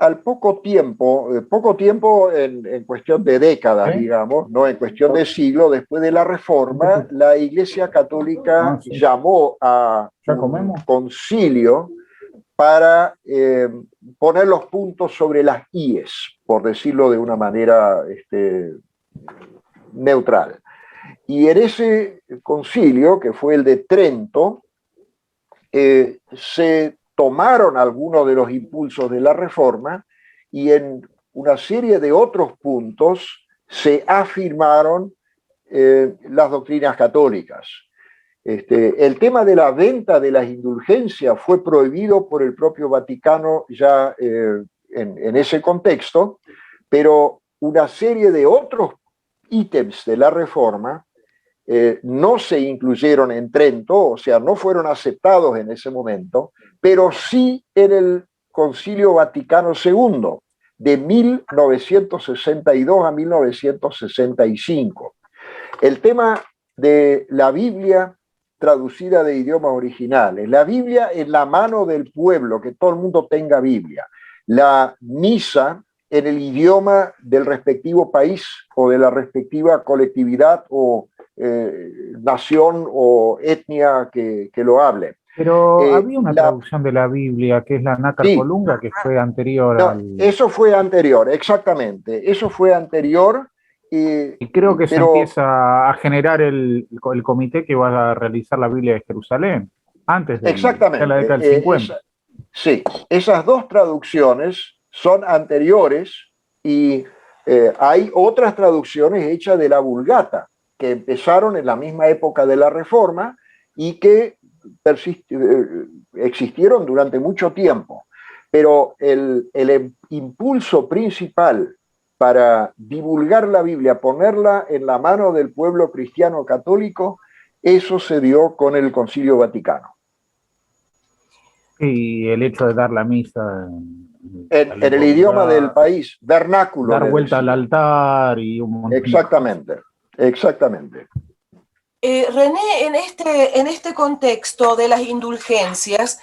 al poco tiempo en cuestión de décadas, digamos, no en cuestión de siglos, después de la Reforma, la Iglesia Católica llamó a un concilio para poner los puntos sobre las íes, por decirlo de una manera neutral. Y en ese concilio, que fue el de Trento, se tomaron algunos de los impulsos de la Reforma y en una serie de otros puntos se afirmaron las doctrinas católicas. El tema de la venta de las indulgencias fue prohibido por el propio Vaticano ya en ese contexto, pero una serie de otros ítems de la Reforma no se incluyeron en Trento, o sea, no fueron aceptados en ese momento, pero sí en el Concilio Vaticano II, de 1962 a 1965. El tema de la Biblia traducida de idiomas originales, la Biblia en la mano del pueblo, que todo el mundo tenga Biblia, la misa en el idioma del respectivo país o de la respectiva colectividad o nación o etnia que lo hable. Pero había una traducción de la Biblia, que es la Nácar Sí. Colunga, que fue anterior No, al... eso fue anterior, exactamente. Eso fue anterior. Y creo que se empieza a generar el comité que va a realizar la Biblia de Jerusalén, antes de exactamente, la década del 50. Sí, esas dos traducciones son anteriores y hay otras traducciones hechas de la Vulgata, que empezaron en la misma época de la Reforma y que existieron durante mucho tiempo. Pero el impulso principal para divulgar la Biblia, ponerla en la mano del pueblo cristiano católico, eso se dio con el Concilio Vaticano. Y el hecho de dar la misa en el idioma del país, vernáculo. Dar vuelta al altar y un montón. Exactamente, exactamente. René, en este contexto de las indulgencias,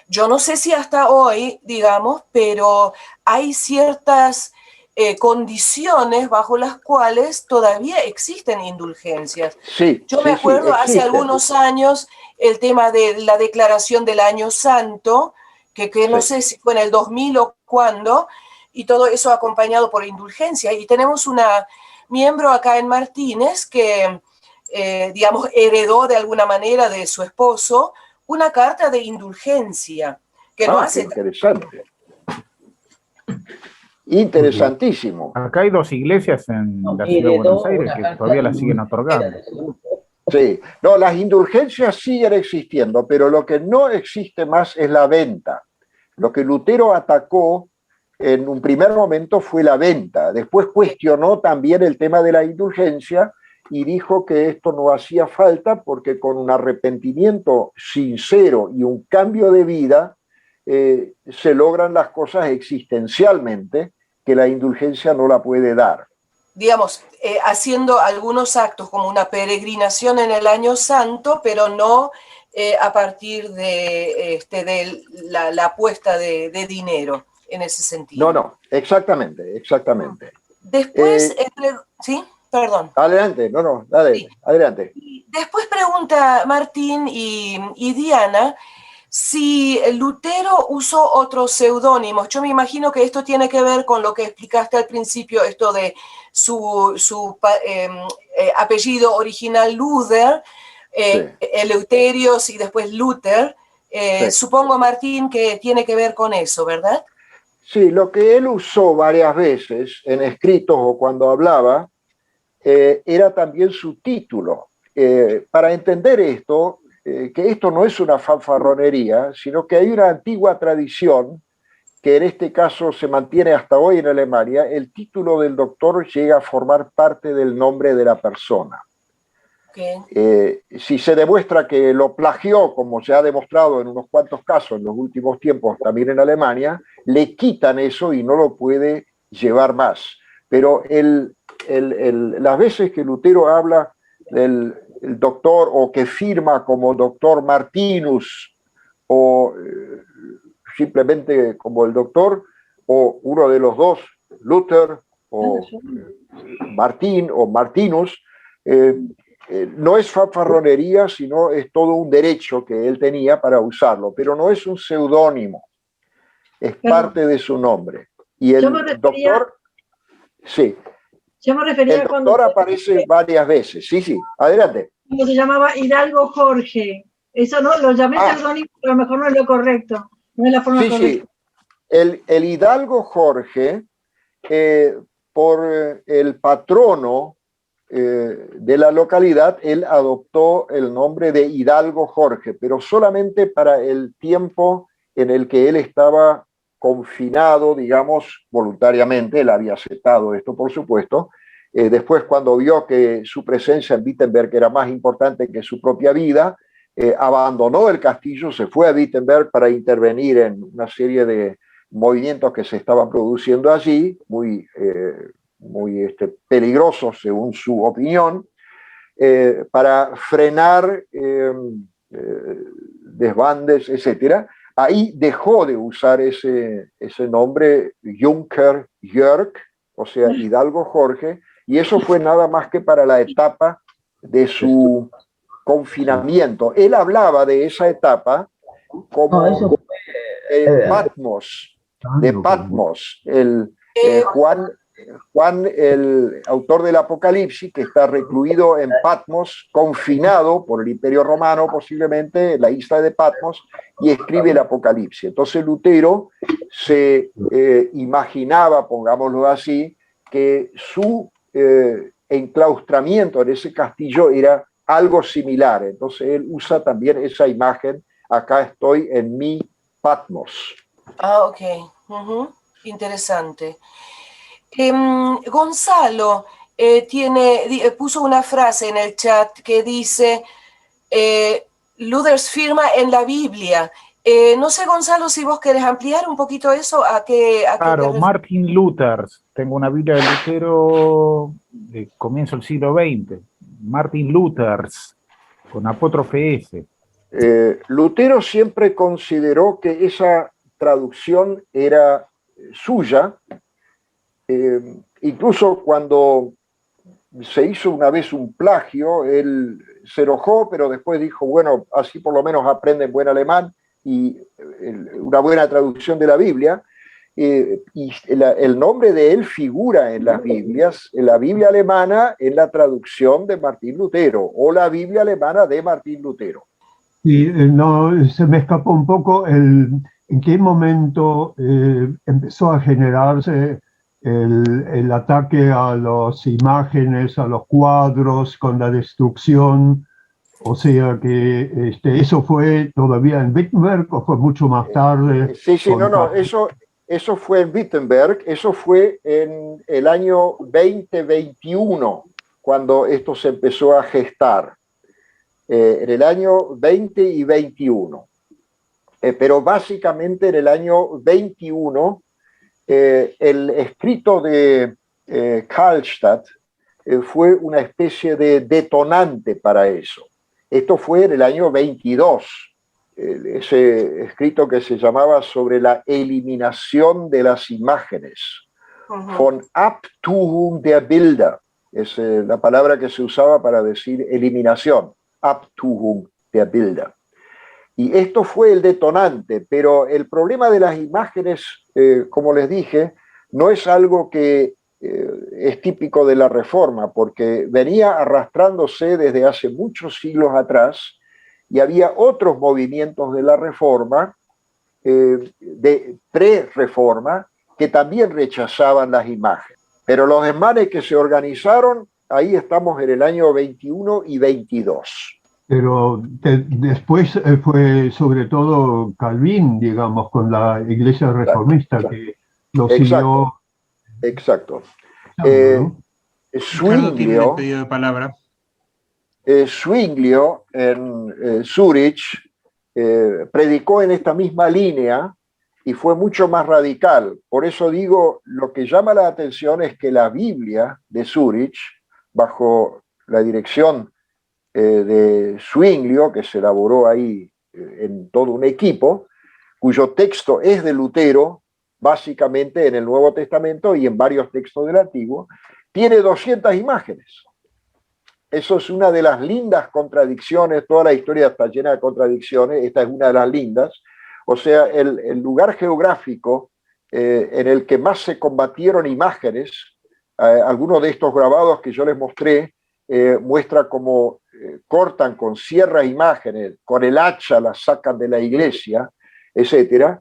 yo no sé si hasta hoy, digamos, pero hay ciertas condiciones bajo las cuales todavía existen indulgencias. Sí, yo me acuerdo hace algunos años el tema de la declaración del Año Santo, que no sé si fue en el 2000 o cuándo, y todo eso acompañado por indulgencia. Y tenemos una miembro acá en Martínez que, digamos, heredó de alguna manera de su esposo una carta de indulgencia. Que no hace... Interesante. Interesantísimo. Acá hay dos iglesias en la ciudad de Buenos Aires que todavía las siguen otorgando. Sí, no, las indulgencias siguen existiendo, pero lo que no existe más es la venta. Lo que Lutero atacó en un primer momento fue la venta. Después cuestionó también el tema de la indulgencia y dijo que esto no hacía falta porque con un arrepentimiento sincero y un cambio de vida se logran las cosas existencialmente que la indulgencia no la puede dar. Digamos, haciendo algunos actos como una peregrinación en el Año Santo, pero no a partir de la apuesta de dinero, en ese sentido. No, exactamente, exactamente. Después, ¿sí? Perdón. Adelante, dale, sí. Adelante. Después pregunta Martín y Diana si Lutero usó otros seudónimos. Yo me imagino que esto tiene que ver con lo que explicaste al principio, esto de su apellido original Luther, Eleuterios y después Luther. Sí. Supongo, Martín, que tiene que ver con eso, ¿verdad? Sí, lo que él usó varias veces en escritos o cuando hablaba era también su título. Para entender esto, que esto no es una fanfarronería, sino que hay una antigua tradición que en este caso se mantiene hasta hoy en Alemania. El título del doctor llega a formar parte del nombre de la persona. Okay. Si se demuestra que lo plagió, como se ha demostrado en unos cuantos casos en los últimos tiempos también en Alemania, le quitan eso y no lo puede llevar más. Pero las veces que Lutero habla del doctor o que firma como doctor Martinus o simplemente como el doctor o uno de los dos, Luther o Martín o Martinus, no es fanfarronería, sino es todo un derecho que él tenía para usarlo, pero no es un seudónimo, es parte de su nombre. Y el doctor, sí, yo me refería el doctor aparece varias veces, sí, adelante. Como se llamaba Hidalgo Jorge, eso no, lo llamé seudónimo, pero a lo mejor no es lo correcto, no es la forma correcta. Sí, el Hidalgo Jorge, por el patrono de la localidad, él adoptó el nombre de Hidalgo Jorge, pero solamente para el tiempo en el que él estaba confinado, digamos, voluntariamente. Él había aceptado esto, por supuesto. Después, cuando vio que su presencia en Wittenberg era más importante que su propia vida, abandonó el castillo, se fue a Wittenberg para intervenir en una serie de movimientos que se estaban produciendo allí, muy peligrosos según su opinión, para frenar desbandes, etc. Ahí dejó de usar ese nombre Junker Jörg, o sea, Hidalgo Jorge, y eso fue nada más que para la etapa de su confinamiento. Él hablaba de esa etapa como Patmos, de Patmos, Juan, el autor del Apocalipsis, que está recluido en Patmos, confinado por el Imperio Romano posiblemente, en la isla de Patmos, y escribe el Apocalipsis. Entonces Lutero se imaginaba, pongámoslo así, que su enclaustramiento en ese castillo era algo similar. Entonces él usa también esa imagen, acá estoy en mi Patmos. Ah, ok. Interesante. Gonzalo puso una frase en el chat que dice, Luthers firma en la Biblia. No sé, Gonzalo, si vos querés ampliar un poquito eso, Claro, Martin Luther. Tengo una Biblia de Lutero de comienzo del siglo XX. Martin Luther, con apóstrofe S. Lutero siempre consideró que esa traducción era suya. Incluso cuando se hizo una vez un plagio, él se enojó, pero después dijo, bueno, así por lo menos aprenden buen alemán y una buena traducción de la Biblia. Y el nombre de él figura en las Biblias, en la Biblia alemana, en la traducción de Martín Lutero, o la Biblia alemana de Martín Lutero. Y no, se me escapó un poco en qué momento empezó a generarse el ataque a las imágenes, a los cuadros, con la destrucción. O sea que eso fue todavía en Wittenberg o fue mucho más tarde. Sí, no, eso fue en Wittenberg, eso fue en el año 2021, cuando esto se empezó a gestar, en el año 20 y 21. Pero básicamente en el año 21, el escrito de Karlstadt fue una especie de detonante para eso. Esto fue en el año 22, ese escrito que se llamaba sobre la eliminación de las imágenes, von Abtuchung der Bilder, es la palabra que se usaba para decir eliminación, Abtuchung der Bilder. Y esto fue el detonante, pero el problema de las imágenes, como les dije, no es algo que es típico de la Reforma, porque venía arrastrándose desde hace muchos siglos atrás, y había otros movimientos de la Reforma, de pre-Reforma, que también rechazaban las imágenes. Pero los desmanes que se organizaron, ahí estamos en el año 21 y 22. Pero después fue sobre todo Calvin, digamos, con la Iglesia Reformista, que lo siguió. Exacto. Zwinglio, pedido de palabra. Zwinglio en Zurich predicó en esta misma línea y fue mucho más radical. Por eso digo, lo que llama la atención es que la Biblia de Zurich, bajo la dirección de Zwinglio, que se elaboró ahí en todo un equipo, cuyo texto es de Lutero, básicamente en el Nuevo Testamento y en varios textos del Antiguo, tiene 200 imágenes. Eso es una de las lindas contradicciones, toda la historia está llena de contradicciones, esta es una de las lindas. O sea, el lugar geográfico en el que más se combatieron imágenes, algunos de estos grabados que yo les mostré, muestra cómo cortan con sierra imágenes, con el hacha las sacan de la iglesia, etc.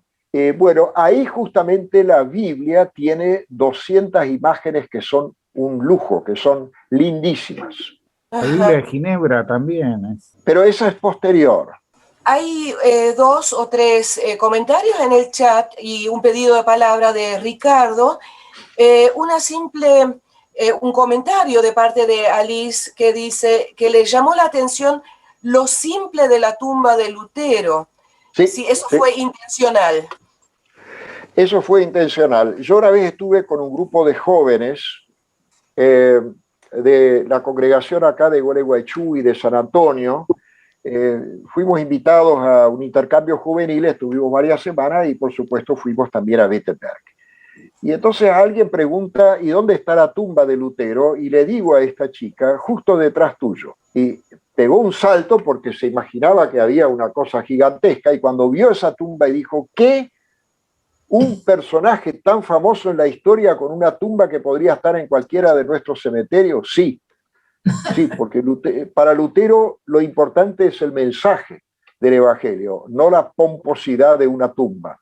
Bueno, ahí justamente la Biblia tiene 200 imágenes que son un lujo, que son lindísimas. La Biblia de Ginebra también. Pero esa es posterior. Hay 2 o 3 comentarios en el chat y un pedido de palabra de Ricardo. Un comentario de parte de Alice que dice que le llamó la atención lo simple de la tumba de Lutero. Sí, eso fue intencional. Eso fue intencional. Yo una vez estuve con un grupo de jóvenes de la congregación acá de Gualeguaychú y de San Antonio, fuimos invitados a un intercambio juvenil, estuvimos varias semanas y por supuesto fuimos también a Wittenberg. Y entonces alguien pregunta, ¿y dónde está la tumba de Lutero? Y le digo a esta chica, justo detrás tuyo. Y pegó un salto porque se imaginaba que había una cosa gigantesca, y cuando vio esa tumba y dijo, ¿qué? ¿Un personaje tan famoso en la historia con una tumba que podría estar en cualquiera de nuestros cementerios? Sí, sí, porque para Lutero lo importante es el mensaje del Evangelio, no la pomposidad de una tumba.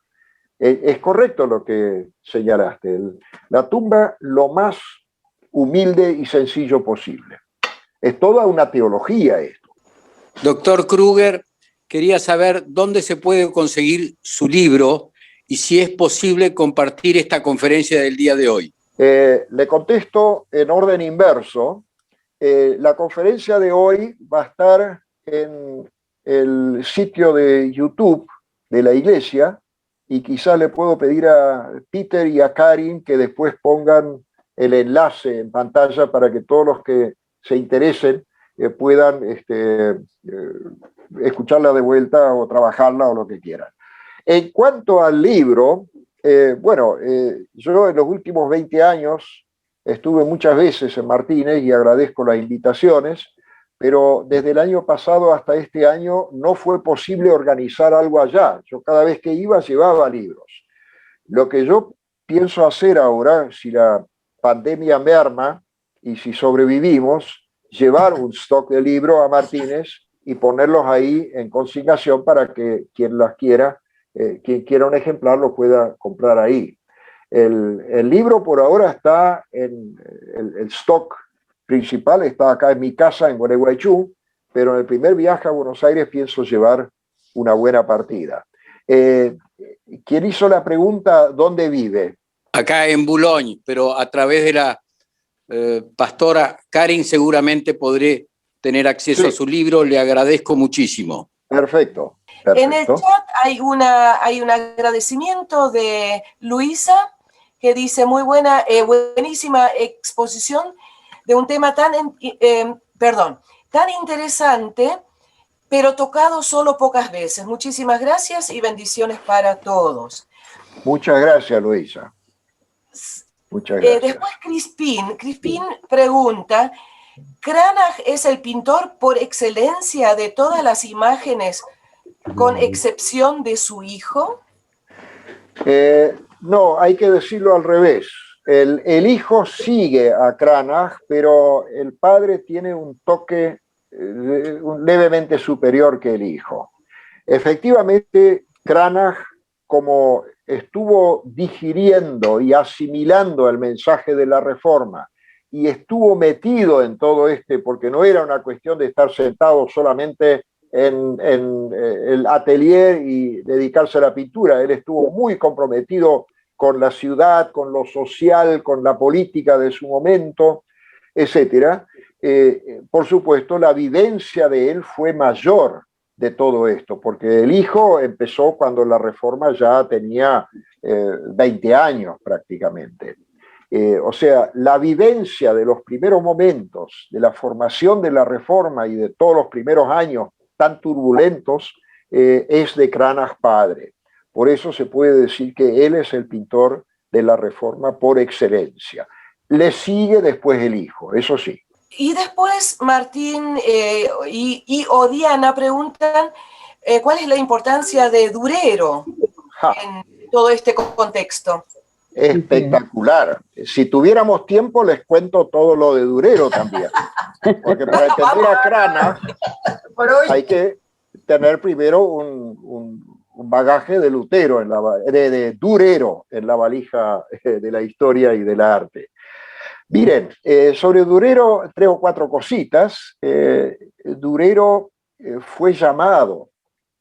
Es correcto lo que señalaste, la tumba lo más humilde y sencillo posible. Es toda una teología esto. Doctor Kruger, quería saber dónde se puede conseguir su libro y si es posible compartir esta conferencia del día de hoy. Le contesto en orden inverso. La conferencia de hoy va a estar en el sitio de YouTube de la iglesia, y quizás le puedo pedir a Peter y a Karin que después pongan el enlace en pantalla para que todos los que se interesen puedan escucharla de vuelta o trabajarla o lo que quieran. En cuanto al libro, yo en los últimos 20 años estuve muchas veces en Martínez y agradezco las invitaciones, pero desde el año pasado hasta este año no fue posible organizar algo allá. Yo cada vez que iba llevaba libros. Lo que yo pienso hacer ahora, si la pandemia merma y si sobrevivimos, llevar un stock de libros a Martínez y ponerlos ahí en consignación para que quien las quiera, quien quiera un ejemplar lo pueda comprar ahí. El libro por ahora está en el stock principal, está acá en mi casa en Gualeguaychú, pero en el primer viaje a Buenos Aires pienso llevar una buena partida. ¿Quién hizo la pregunta dónde vive? Acá en Boulogne, pero a través de la pastora Karin seguramente podré tener acceso a su libro. Le agradezco muchísimo. Perfecto. En el chat hay un agradecimiento de Luisa que dice buenísima exposición de un tema tan interesante, pero tocado solo pocas veces. Muchísimas gracias y bendiciones para todos. Muchas gracias, Luisa. Muchas gracias. Después Crispín pregunta, ¿Cranach es el pintor por excelencia de todas las imágenes, con excepción de su hijo? No, hay que decirlo al revés. El hijo sigue a Cranach, pero el padre tiene un toque levemente superior que el hijo. Efectivamente, Cranach, como estuvo digiriendo y asimilando el mensaje de la Reforma y estuvo metido en todo porque no era una cuestión de estar sentado solamente en el atelier y dedicarse a la pintura, él estuvo muy comprometido con la ciudad, con lo social, con la política de su momento, etc. Por supuesto, la vivencia de él fue mayor de todo esto, porque el hijo empezó cuando la Reforma ya tenía 20 años prácticamente. O sea, la vivencia de los primeros momentos de la formación de la Reforma y de todos los primeros años tan turbulentos es de Cranach padre. Por eso se puede decir que él es el pintor de la Reforma por excelencia. Le sigue después el hijo, eso sí. Y después Martín y Diana preguntan cuál es la importancia de Durero en todo este contexto. Espectacular. Si tuviéramos tiempo les cuento todo lo de Durero también. Porque para entender a Cranach hay que tener primero un bagaje de Lutero, de Durero en la valija de la historia y del arte. Miren, sobre Durero, 3 o 4 cositas. Durero fue llamado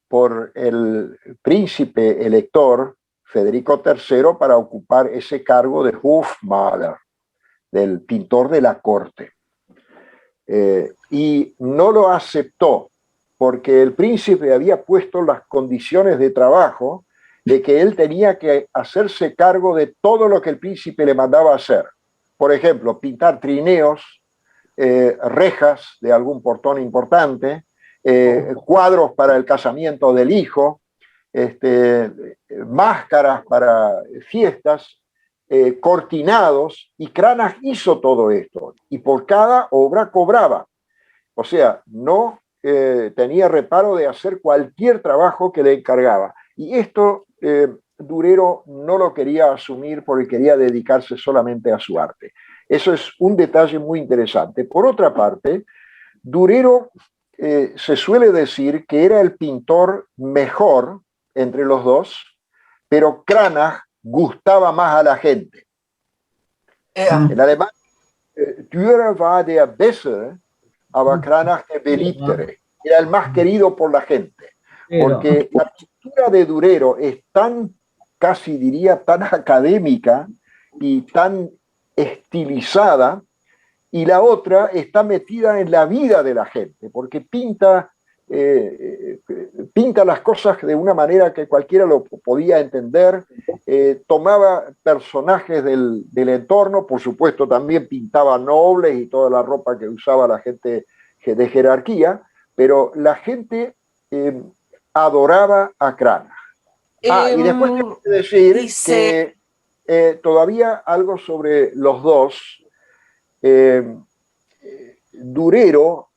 por el príncipe elector Federico III para ocupar ese cargo de Hofmaler, del pintor de la corte. Y no lo aceptó porque el príncipe había puesto las condiciones de trabajo de que él tenía que hacerse cargo de todo lo que el príncipe le mandaba hacer. Por ejemplo, pintar trineos, rejas de algún portón importante, cuadros para el casamiento del hijo, máscaras para fiestas, cortinados, y Cranach hizo todo esto, y por cada obra cobraba. O sea, no tenía reparo de hacer cualquier trabajo que le encargaba. Y esto Durero no lo quería asumir porque quería dedicarse solamente a su arte. Eso es un detalle muy interesante. Por otra parte, Durero se suele decir que era el pintor mejor entre los dos, pero Cranach gustaba más a la gente. En alemán, Dürer war der Bessere, aber Cranach der Beliebtere. Era el más querido por la gente. Porque la pintura de Durero es tan, casi diría, tan académica y tan estilizada, y la otra está metida en la vida de la gente, porque pinta las cosas de una manera que cualquiera lo podía entender, tomaba personajes del entorno, por supuesto también pintaba nobles y toda la ropa que usaba la gente de jerarquía, pero la gente adoraba a Cranach. Y después tengo que decir que todavía algo sobre los dos. Durero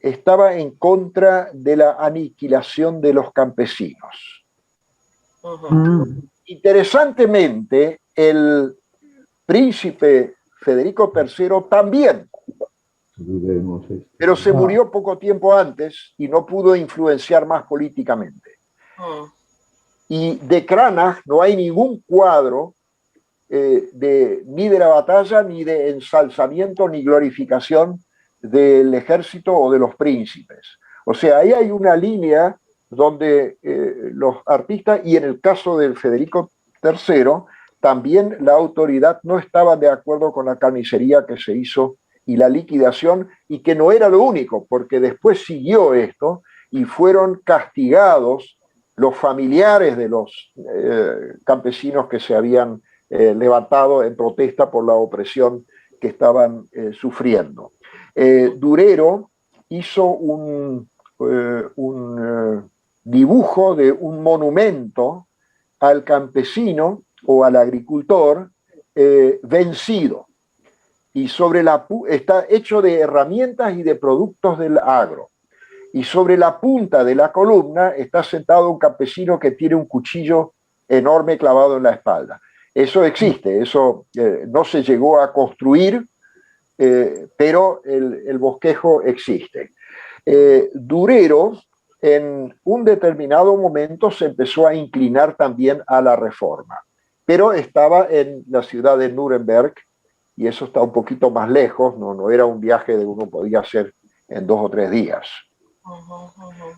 estaba en contra de la aniquilación de los campesinos. Interesantemente, el príncipe Federico III también, pero se murió poco tiempo antes y no pudo influenciar más políticamente. Y de Cranach no hay ningún cuadro ni de la batalla, ni de ensalzamiento, ni glorificación del ejército o de los príncipes. O sea, ahí hay una línea donde los artistas, y en el caso del Federico III, también la autoridad no estaba de acuerdo con la carnicería que se hizo y la liquidación, y que no era lo único, porque después siguió esto y fueron castigados los familiares de los campesinos que se habían levantado en protesta por la opresión que estaban sufriendo. Durero hizo un dibujo de un monumento al campesino o al agricultor vencido, y está hecho de herramientas y de productos del agro, y sobre la punta de la columna está sentado un campesino que tiene un cuchillo enorme clavado en la espalda. Eso existe, eso no se llegó a construir, pero el bosquejo existe. Durero, en un determinado momento, se empezó a inclinar también a la reforma, pero estaba en la ciudad de Nuremberg, y eso está un poquito más lejos, no era un viaje que uno podía hacer en 2 o 3 días.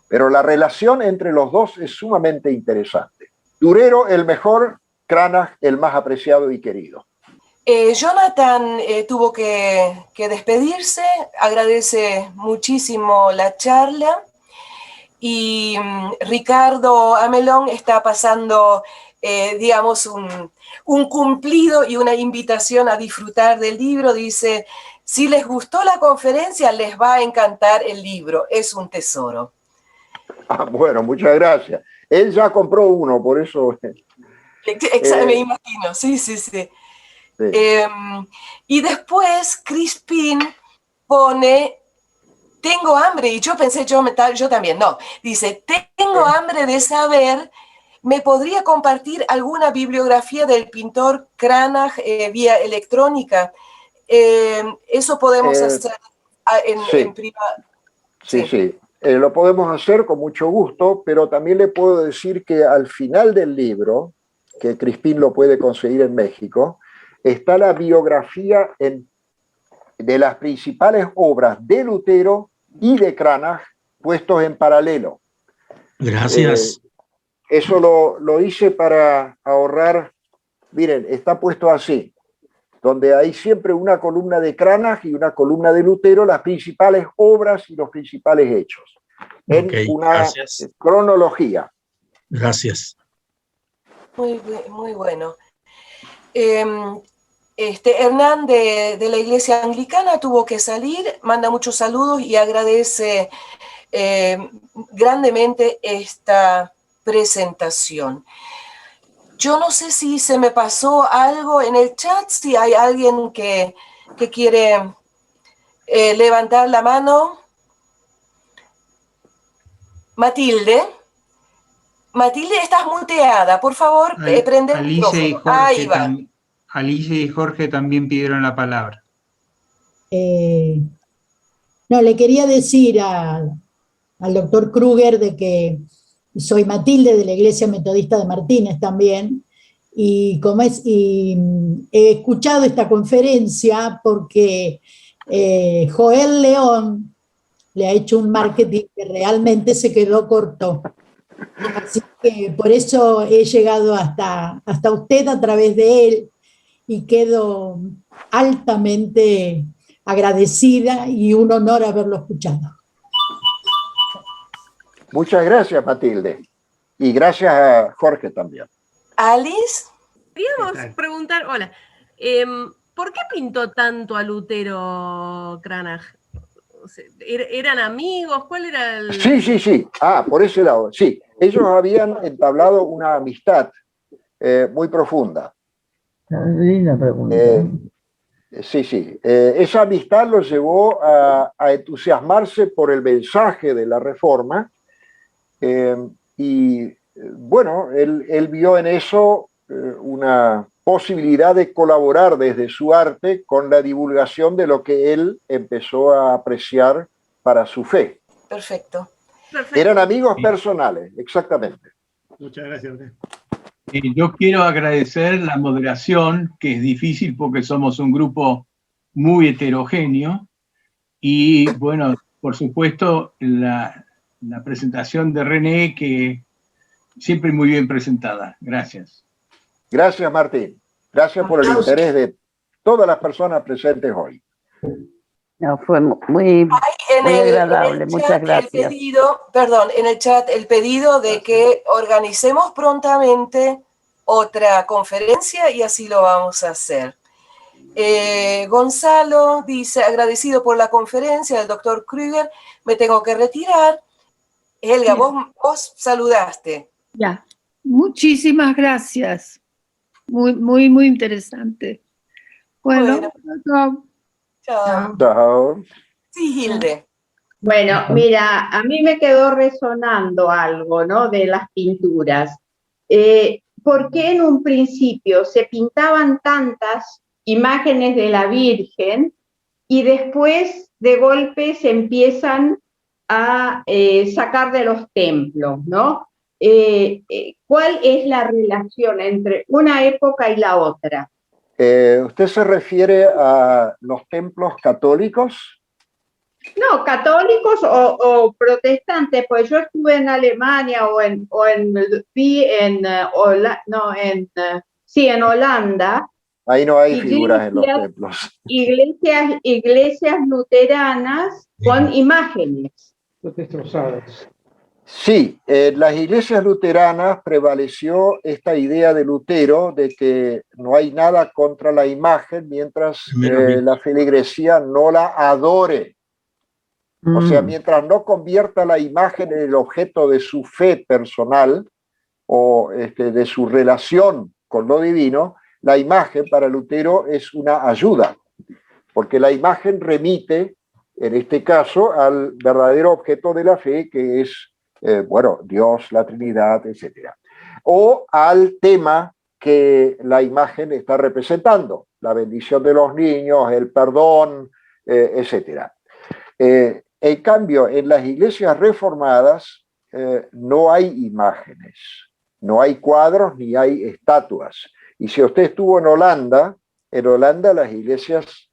Pero la relación entre los dos es sumamente interesante. Durero el mejor, Cranach el más apreciado y querido. Jonathan tuvo que despedirse, agradece muchísimo la charla, y Ricardo Amelón está pasando, digamos, un cumplido y una invitación a disfrutar del libro. Dice: si les gustó la conferencia, les va a encantar el libro, es un tesoro. Bueno, muchas gracias. Él ya compró uno, por eso... Me imagino, sí. Y después Crispin pone: tengo hambre, y yo pensé, yo también, no. Dice: tengo hambre de saber, ¿me podría compartir alguna bibliografía del pintor Cranach vía electrónica? Eso podemos hacer en privado. Sí. Lo podemos hacer con mucho gusto, pero también le puedo decir que al final del libro, que Crispin lo puede conseguir en México, está la biografía de las principales obras de Lutero y de Cranach puestos en paralelo. Gracias. Eso lo hice para ahorrar. Miren, está puesto así, donde hay siempre una columna de Cranach y una columna de Lutero, las principales obras y los principales hechos, en una cronología. Gracias. Muy bueno. Hernán de la Iglesia Anglicana tuvo que salir, manda muchos saludos y agradece grandemente esta presentación. Yo no sé si se me pasó algo en el chat, si hay alguien que quiere levantar la mano. Matilde. Matilde, estás muteada. Por favor, prende el micrófono. Ahí va. Alicia y Jorge también pidieron la palabra. No, le quería decir al doctor Kruger de que soy Matilde de la Iglesia Metodista de Martínez también, y he escuchado esta conferencia porque Joel León le ha hecho un marketing que realmente se quedó corto. Así que por eso he llegado hasta usted a través de él y quedo altamente agradecida y un honor haberlo escuchado. Muchas gracias, Matilde. Y gracias a Jorge también. Alice. Queríamos preguntar, hola, ¿por qué pintó tanto a Lutero Cranach? ¿Eran amigos? ¿Cuál era el...? Sí. Por ese lado, sí. Ellos habían entablado una amistad muy profunda. Linda pregunta. Sí. Esa amistad los llevó a entusiasmarse por el mensaje de la Reforma y bueno, él vio en eso una posibilidad de colaborar desde su arte con la divulgación de lo que él empezó a apreciar para su fe. Perfecto. Eran amigos personales, exactamente. Muchas gracias. Yo quiero agradecer la moderación, que es difícil porque somos un grupo muy heterogéneo, y bueno, por supuesto, la presentación de René, que siempre muy bien presentada. Gracias. Gracias, Martín. Gracias por el interés de todas las personas presentes hoy. No, fue muy agradable. Muchas gracias. En el chat el pedido de que organicemos prontamente otra conferencia y así lo vamos a hacer. Gonzalo dice, agradecido por la conferencia del doctor Kruger, me tengo que retirar. Helga, vos saludaste. Ya, muchísimas gracias. Muy interesante. Bueno. Chao. Sí, Hilde. Bueno, mira, a mí me quedó resonando algo, ¿no? De las pinturas. ¿Por qué en un principio se pintaban tantas imágenes de la Virgen y después de golpe se empiezan a sacar de los templos, ¿no? ¿Cuál es la relación entre una época y la otra? ¿Usted se refiere a los templos católicos? No, católicos o protestantes, pues yo estuve en Alemania en Holanda. Ahí no hay figuras en los templos. Iglesias luteranas con imágenes. Destrozadas. Sí, en las iglesias luteranas prevaleció esta idea de Lutero de que no hay nada contra la imagen mientras la feligresía no la adore. O sea, mientras no convierta la imagen en el objeto de su fe personal o de su relación con lo divino, la imagen para Lutero es una ayuda, porque la imagen remite, en este caso, al verdadero objeto de la fe, que es Dios, la Trinidad, etc. O al tema que la imagen está representando, la bendición de los niños, el perdón, etc. En cambio, en las iglesias reformadas no hay imágenes, no hay cuadros ni hay estatuas. Y si usted estuvo en Holanda las iglesias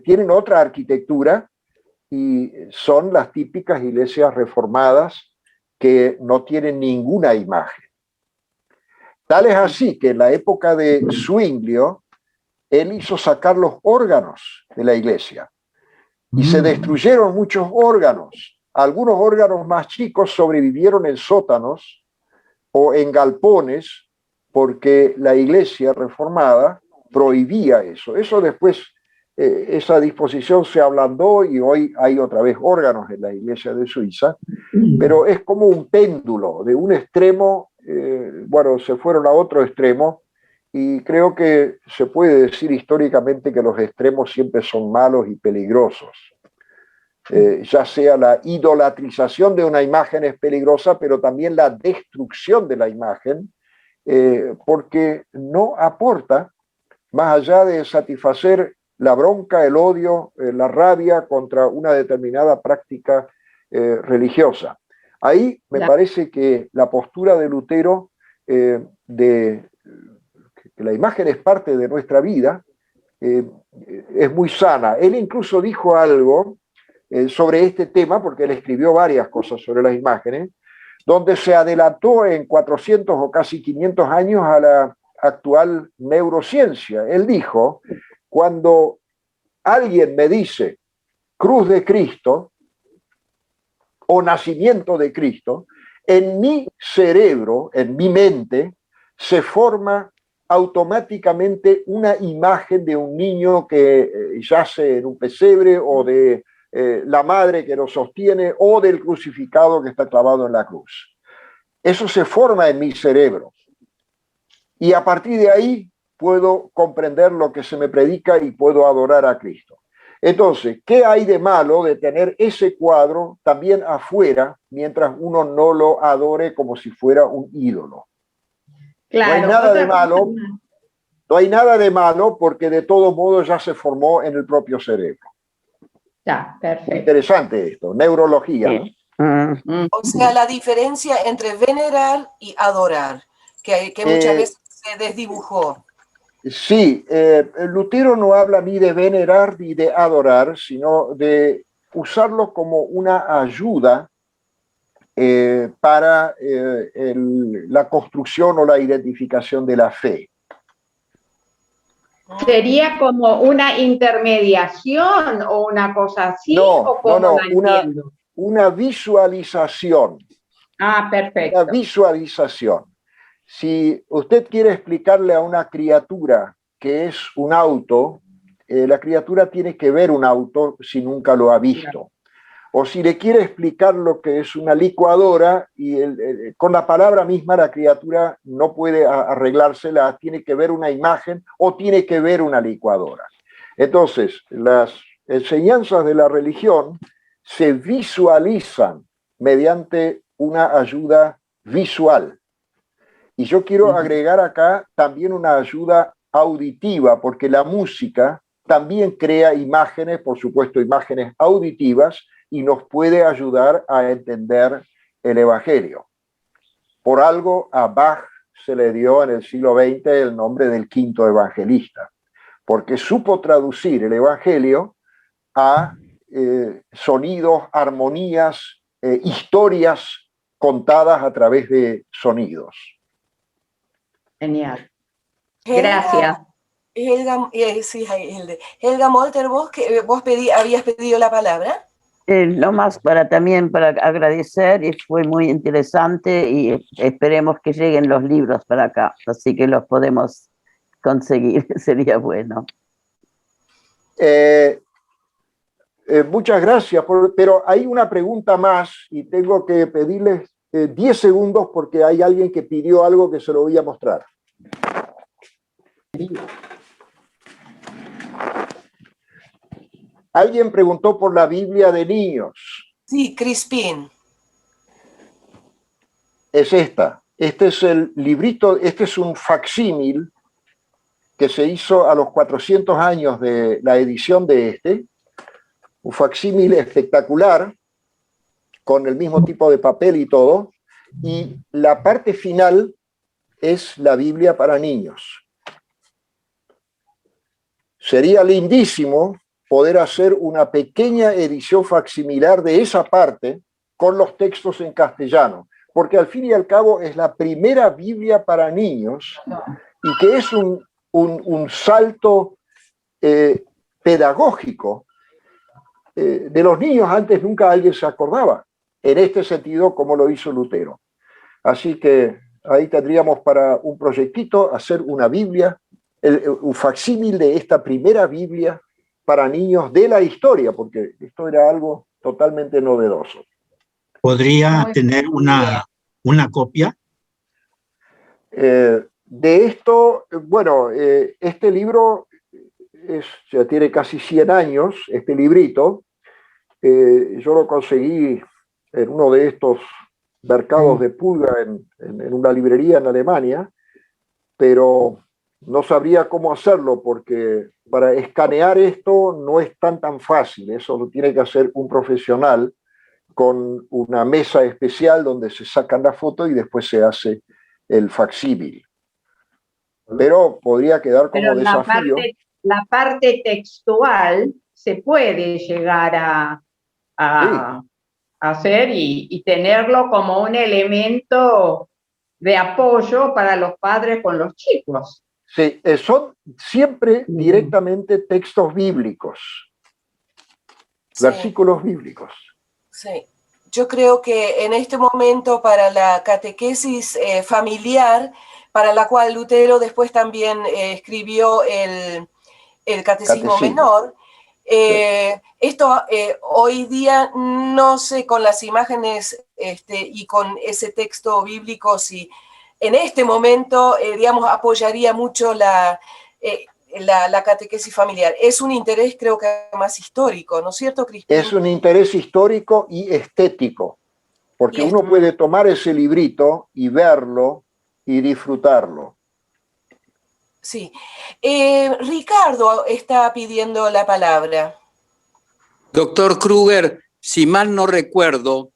tienen otra arquitectura y son las típicas iglesias reformadas que no tienen ninguna imagen. Tal es así que en la época de Zwinglio, él hizo sacar los órganos de la iglesia y se destruyeron muchos órganos. Algunos órganos más chicos sobrevivieron en sótanos o en galpones porque la Iglesia reformada prohibía eso. Eso después, esa disposición se ablandó y hoy hay otra vez órganos en la Iglesia de Suiza, pero es como un péndulo, de un extremo, bueno, se fueron a otro extremo, y creo que se puede decir históricamente que los extremos siempre son malos y peligrosos. Ya sea la idolatrización de una imagen es peligrosa, pero también la destrucción de la imagen, porque no aporta, más allá de satisfacer la bronca, el odio, la rabia contra una determinada práctica religiosa. Ahí me parece que la postura de Lutero, que la imagen es parte de nuestra vida, es muy sana. Él incluso dijo algo sobre este tema, porque él escribió varias cosas sobre las imágenes, donde se adelantó en 400 o casi 500 años a la actual neurociencia. Él dijo, cuando alguien me dice cruz de Cristo o nacimiento de Cristo, en mi cerebro, en mi mente, se forma automáticamente una imagen de un niño que yace en un pesebre, o de la madre que lo sostiene, o del crucificado que está clavado en la cruz. Eso se forma en mi cerebro. Y a partir de ahí puedo comprender lo que se me predica y puedo adorar a Cristo. Entonces, ¿qué hay de malo de tener ese cuadro también afuera mientras uno no lo adore como si fuera un ídolo? Claro, no hay nada de malo, no hay nada de malo, porque de todos modos ya se formó en el propio cerebro. Ya, perfecto. Muy interesante esto, neurología, ¿no? O sea, la diferencia entre venerar y adorar, que muchas veces se desdibujó. Sí, Lutero no habla ni de venerar ni de adorar, sino de usarlo como una ayuda para la construcción o la identificación de la fe. ¿Sería como una intermediación o una cosa así? No, ¿o no, una visualización. Ah, perfecto. Una visualización. Si usted quiere explicarle a una criatura que es un auto, la criatura tiene que ver un auto si nunca lo ha visto. O si le quiere explicar lo que es una licuadora, y con la palabra misma la criatura no puede arreglársela, tiene que ver una imagen o tiene que ver una licuadora. Entonces, las enseñanzas de la religión se visualizan mediante una ayuda visual. Y yo quiero agregar acá también una ayuda auditiva, porque la música también crea imágenes, por supuesto imágenes auditivas, y nos puede ayudar a entender el Evangelio. Por algo a Bach se le dio en el siglo XX el nombre del quinto evangelista, porque supo traducir el Evangelio a sonidos, armonías, historias contadas a través de sonidos. Genial. Gracias. Helga Molter, vos habías pedido la palabra. No más también para agradecer, y fue muy interesante, y esperemos que lleguen los libros para acá, así que los podemos conseguir, sería bueno. Muchas gracias, pero hay una pregunta más y tengo que pedirles 10 segundos porque hay alguien que pidió algo que se lo voy a mostrar. Alguien preguntó por la Biblia de niños. Sí, Crispín. Es esta. Este es el librito, este es un facsímil que se hizo a los 400 años de la edición de este. Un facsímil espectacular, con el mismo tipo de papel y todo. Y la parte final es la Biblia para niños. Sería lindísimo poder hacer una pequeña edición facsimilar de esa parte con los textos en castellano, porque al fin y al cabo es la primera Biblia para niños y que es un salto pedagógico. De los niños antes nunca alguien se acordaba, en este sentido como lo hizo Lutero. Así que ahí tendríamos para un proyectito hacer una Biblia, un facsímil de esta primera Biblia para niños de la historia, porque esto era algo totalmente novedoso. ¿Podría tener una copia? De esto, bueno, este libro ya tiene casi 100 años, este librito. Yo lo conseguí en uno de estos mercados de pulga en una librería en Alemania, pero no sabría cómo hacerlo porque para escanear esto no es tan fácil. Eso lo tiene que hacer un profesional con una mesa especial donde se sacan las fotos y después se hace el facsímil. Pero podría quedar como desafío. La parte textual se puede llegar a hacer y tenerlo como un elemento de apoyo para los padres con los chicos. Sí, son siempre directamente textos bíblicos, versículos bíblicos. Sí, yo creo que en este momento para la catequesis familiar, para la cual Lutero después también escribió el Catecismo Menor, esto hoy día no sé con las imágenes y con ese texto bíblico si en este momento, digamos, apoyaría mucho la catequesis familiar. Es un interés creo que más histórico, ¿no es cierto, Crispín? Es un interés histórico y estético, porque uno puede tomar ese librito y verlo y disfrutarlo. Sí. Ricardo está pidiendo la palabra. Doctor Kruger, si mal no recuerdo,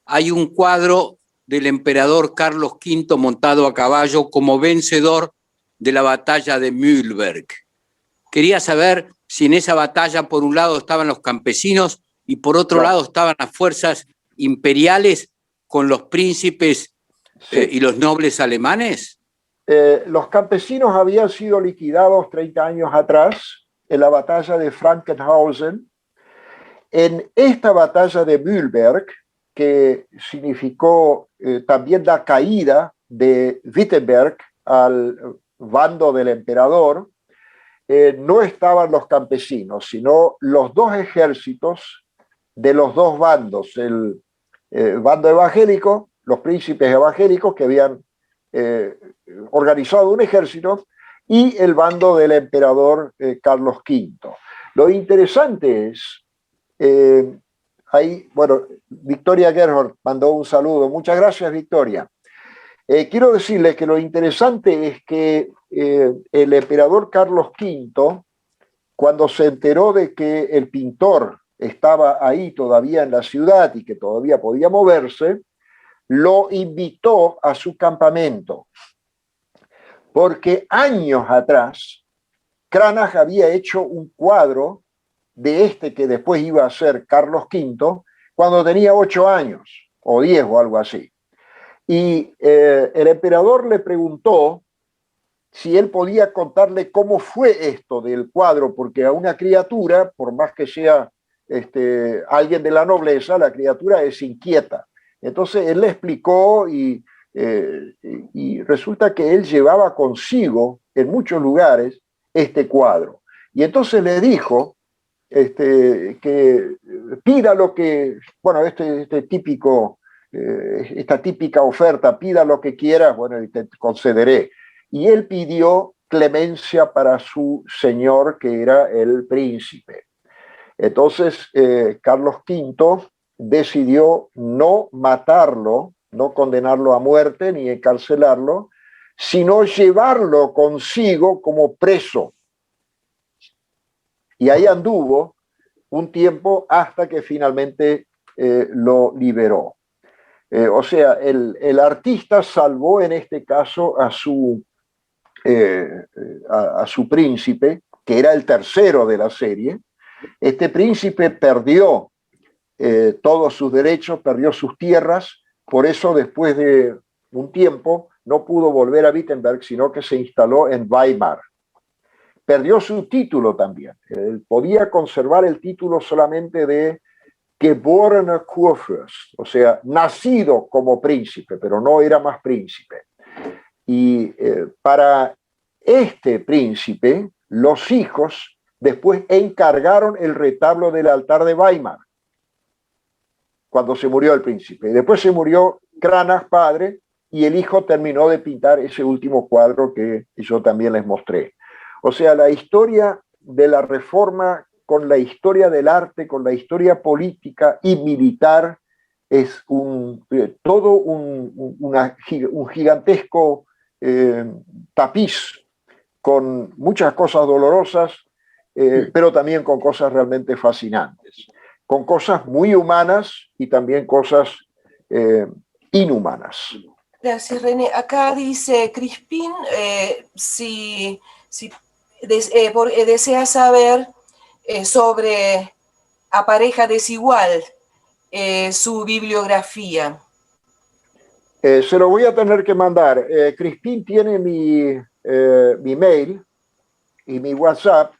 hay un cuadro del emperador Carlos V montado a caballo como vencedor de la batalla de Mühlberg. Quería saber si en esa batalla por un lado estaban los campesinos y por otro lado estaban las fuerzas imperiales con los príncipes y los nobles alemanes. Los campesinos habían sido liquidados 30 años atrás en la batalla de Frankenhausen. En esta batalla de Mühlberg, que significó también la caída de Wittenberg al bando del emperador, no estaban los campesinos, sino los dos ejércitos de los dos bandos, el bando evangélico, los príncipes evangélicos que habían organizado un ejército, y el bando del emperador Carlos V. Lo interesante es, ahí, bueno, Victoria Gerhardt mandó un saludo. Muchas gracias, Victoria. Quiero decirles que lo interesante es que el emperador Carlos V, cuando se enteró de que el pintor estaba ahí todavía en la ciudad y que todavía podía moverse, lo invitó a su campamento. Porque años atrás, Cranach había hecho un cuadro de este que después iba a ser Carlos V, cuando tenía 8 años, o 10 o algo así. Y el emperador le preguntó si él podía contarle cómo fue esto del cuadro, porque a una criatura, por más que sea alguien de la nobleza, la criatura es inquieta. Entonces él le explicó y resulta que él llevaba consigo en muchos lugares este cuadro. Y entonces le dijo que pida lo que, bueno, esta típica oferta, pida lo que quieras, bueno, y te concederé. Y él pidió clemencia para su señor, que era el príncipe. Entonces, Carlos V decidió no matarlo, no condenarlo a muerte ni encarcelarlo, sino llevarlo consigo como preso. Y ahí anduvo un tiempo hasta que finalmente lo liberó. O sea, el artista salvó en este caso a su príncipe, que era el tercero de la serie. Este príncipe perdió todos sus derechos, perdió sus tierras, por eso después de un tiempo no pudo volver a Wittenberg, sino que se instaló en Weimar. Perdió su título también. Él podía conservar el título solamente de Geborener Kurfürst, o sea, nacido como príncipe, pero no era más príncipe. Y para este príncipe, los hijos después encargaron el retablo del altar de Weimar, cuando se murió el príncipe. Después se murió Cranach, padre, y el hijo terminó de pintar ese último cuadro que yo también les mostré. O sea, la historia de la Reforma con la historia del arte, con la historia política y militar, es todo un gigantesco tapiz con muchas cosas dolorosas, pero también con cosas realmente fascinantes, con cosas muy humanas y también cosas inhumanas. Gracias, René. Acá dice Crispín, si desea saber sobre A pareja desigual, su bibliografía. Se lo voy a tener que mandar. Crispín tiene mi mail y mi WhatsApp,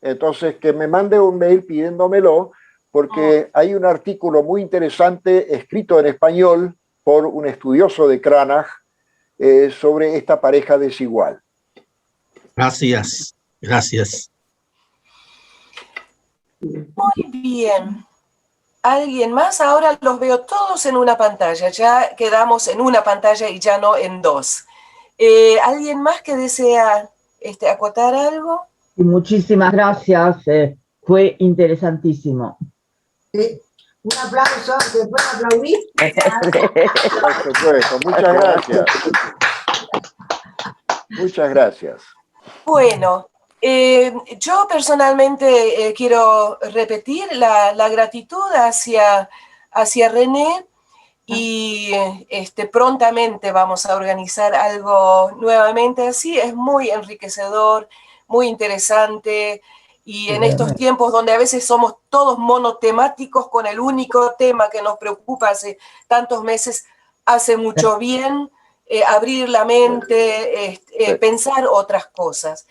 entonces que me mande un mail pidiéndomelo, porque hay un artículo muy interesante escrito en español por un estudioso de Cranach sobre esta pareja desigual. Gracias, gracias. Muy bien. ¿Alguien más? Ahora los veo todos en una pantalla. Ya quedamos en una pantalla y ya no en dos. ¿Alguien más que desea acotar algo? Muchísimas gracias. Fue interesantísimo. Un aplauso, ¿se puede aplaudir? Por supuesto, muchas gracias. Muchas gracias. Bueno, yo personalmente quiero repetir la gratitud hacia René y prontamente vamos a organizar algo nuevamente así. Es muy enriquecedor, muy interesante. Y en estos tiempos donde a veces somos todos monotemáticos con el único tema que nos preocupa hace tantos meses, hace mucho bien abrir la mente, pensar otras cosas.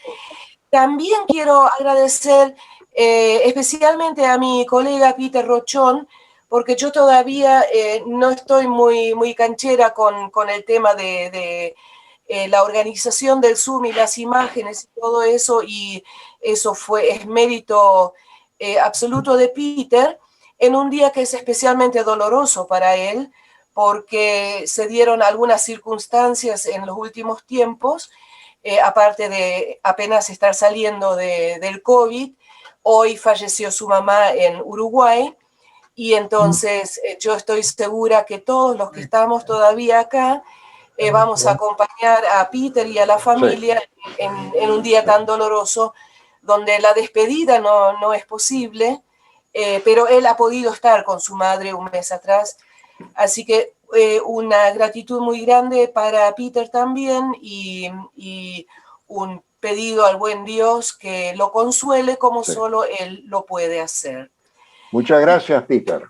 También quiero agradecer especialmente a mi colega Peter Rochón, porque yo todavía no estoy muy canchera con el tema de la organización del Zoom y las imágenes y todo eso, y eso es mérito absoluto de Peter, en un día que es especialmente doloroso para él, porque se dieron algunas circunstancias en los últimos tiempos, aparte de apenas estar saliendo del COVID. Hoy falleció su mamá en Uruguay, y entonces yo estoy segura que todos los que estamos todavía acá vamos a acompañar a Peter y a la familia en un día tan doloroso, donde la despedida no es posible, pero él ha podido estar con su madre un mes atrás. Así que una gratitud muy grande para Peter también, y un pedido al buen Dios que lo consuele como solo él lo puede hacer. Muchas gracias, Peter.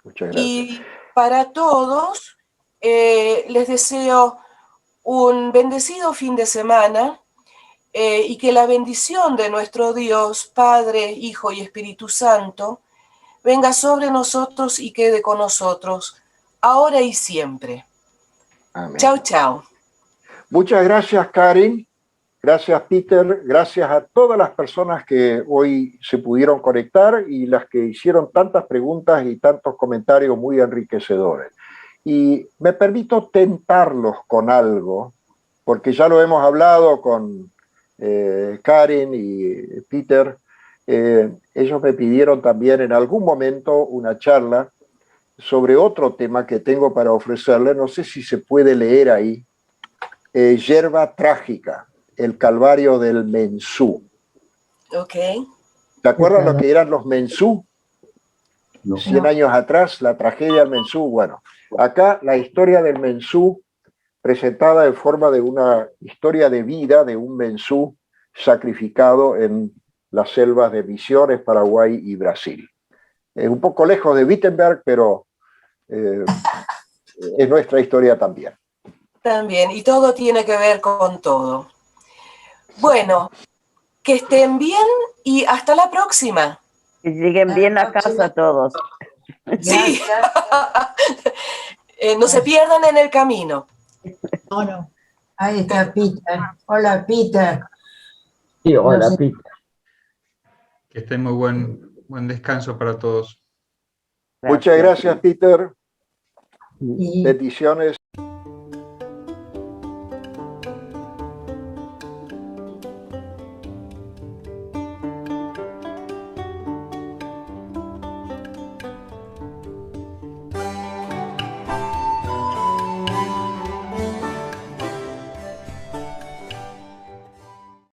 Muchas gracias. Y para todos, les deseo un bendecido fin de semana, y que la bendición de nuestro Dios, Padre, Hijo y Espíritu Santo, venga sobre nosotros y quede con nosotros, ahora y siempre. Amén. Chao, chao. Muchas gracias, Karin. Gracias, Peter. Gracias a todas las personas que hoy se pudieron conectar y las que hicieron tantas preguntas y tantos comentarios muy enriquecedores. Y me permito tentarlos con algo, porque ya lo hemos hablado con Karin y Peter. Ellos me pidieron también en algún momento una charla sobre otro tema que tengo para ofrecerles. No sé si se puede leer ahí. Yerba trágica, el calvario del Mensú. Ok. ¿Te acuerdas lo que eran los Mensú? 100 años atrás, la tragedia del Mensú. Bueno, acá la historia del Mensú, presentada en forma de una historia de vida de un Mensú sacrificado en las selvas de Misiones, Paraguay y Brasil. Un poco lejos de Wittenberg, pero es nuestra historia también. También, y todo tiene que ver con todo. Bueno, que estén bien y hasta la próxima. Que lleguen bien a casa todos. Sí. No se pierdan en el camino. No, no. Ahí está Peter. Hola, Peter. Sí, hola, No sé. Peter. Que esté muy buen descanso para todos. Muchas gracias, Peter. Y Bendiciones.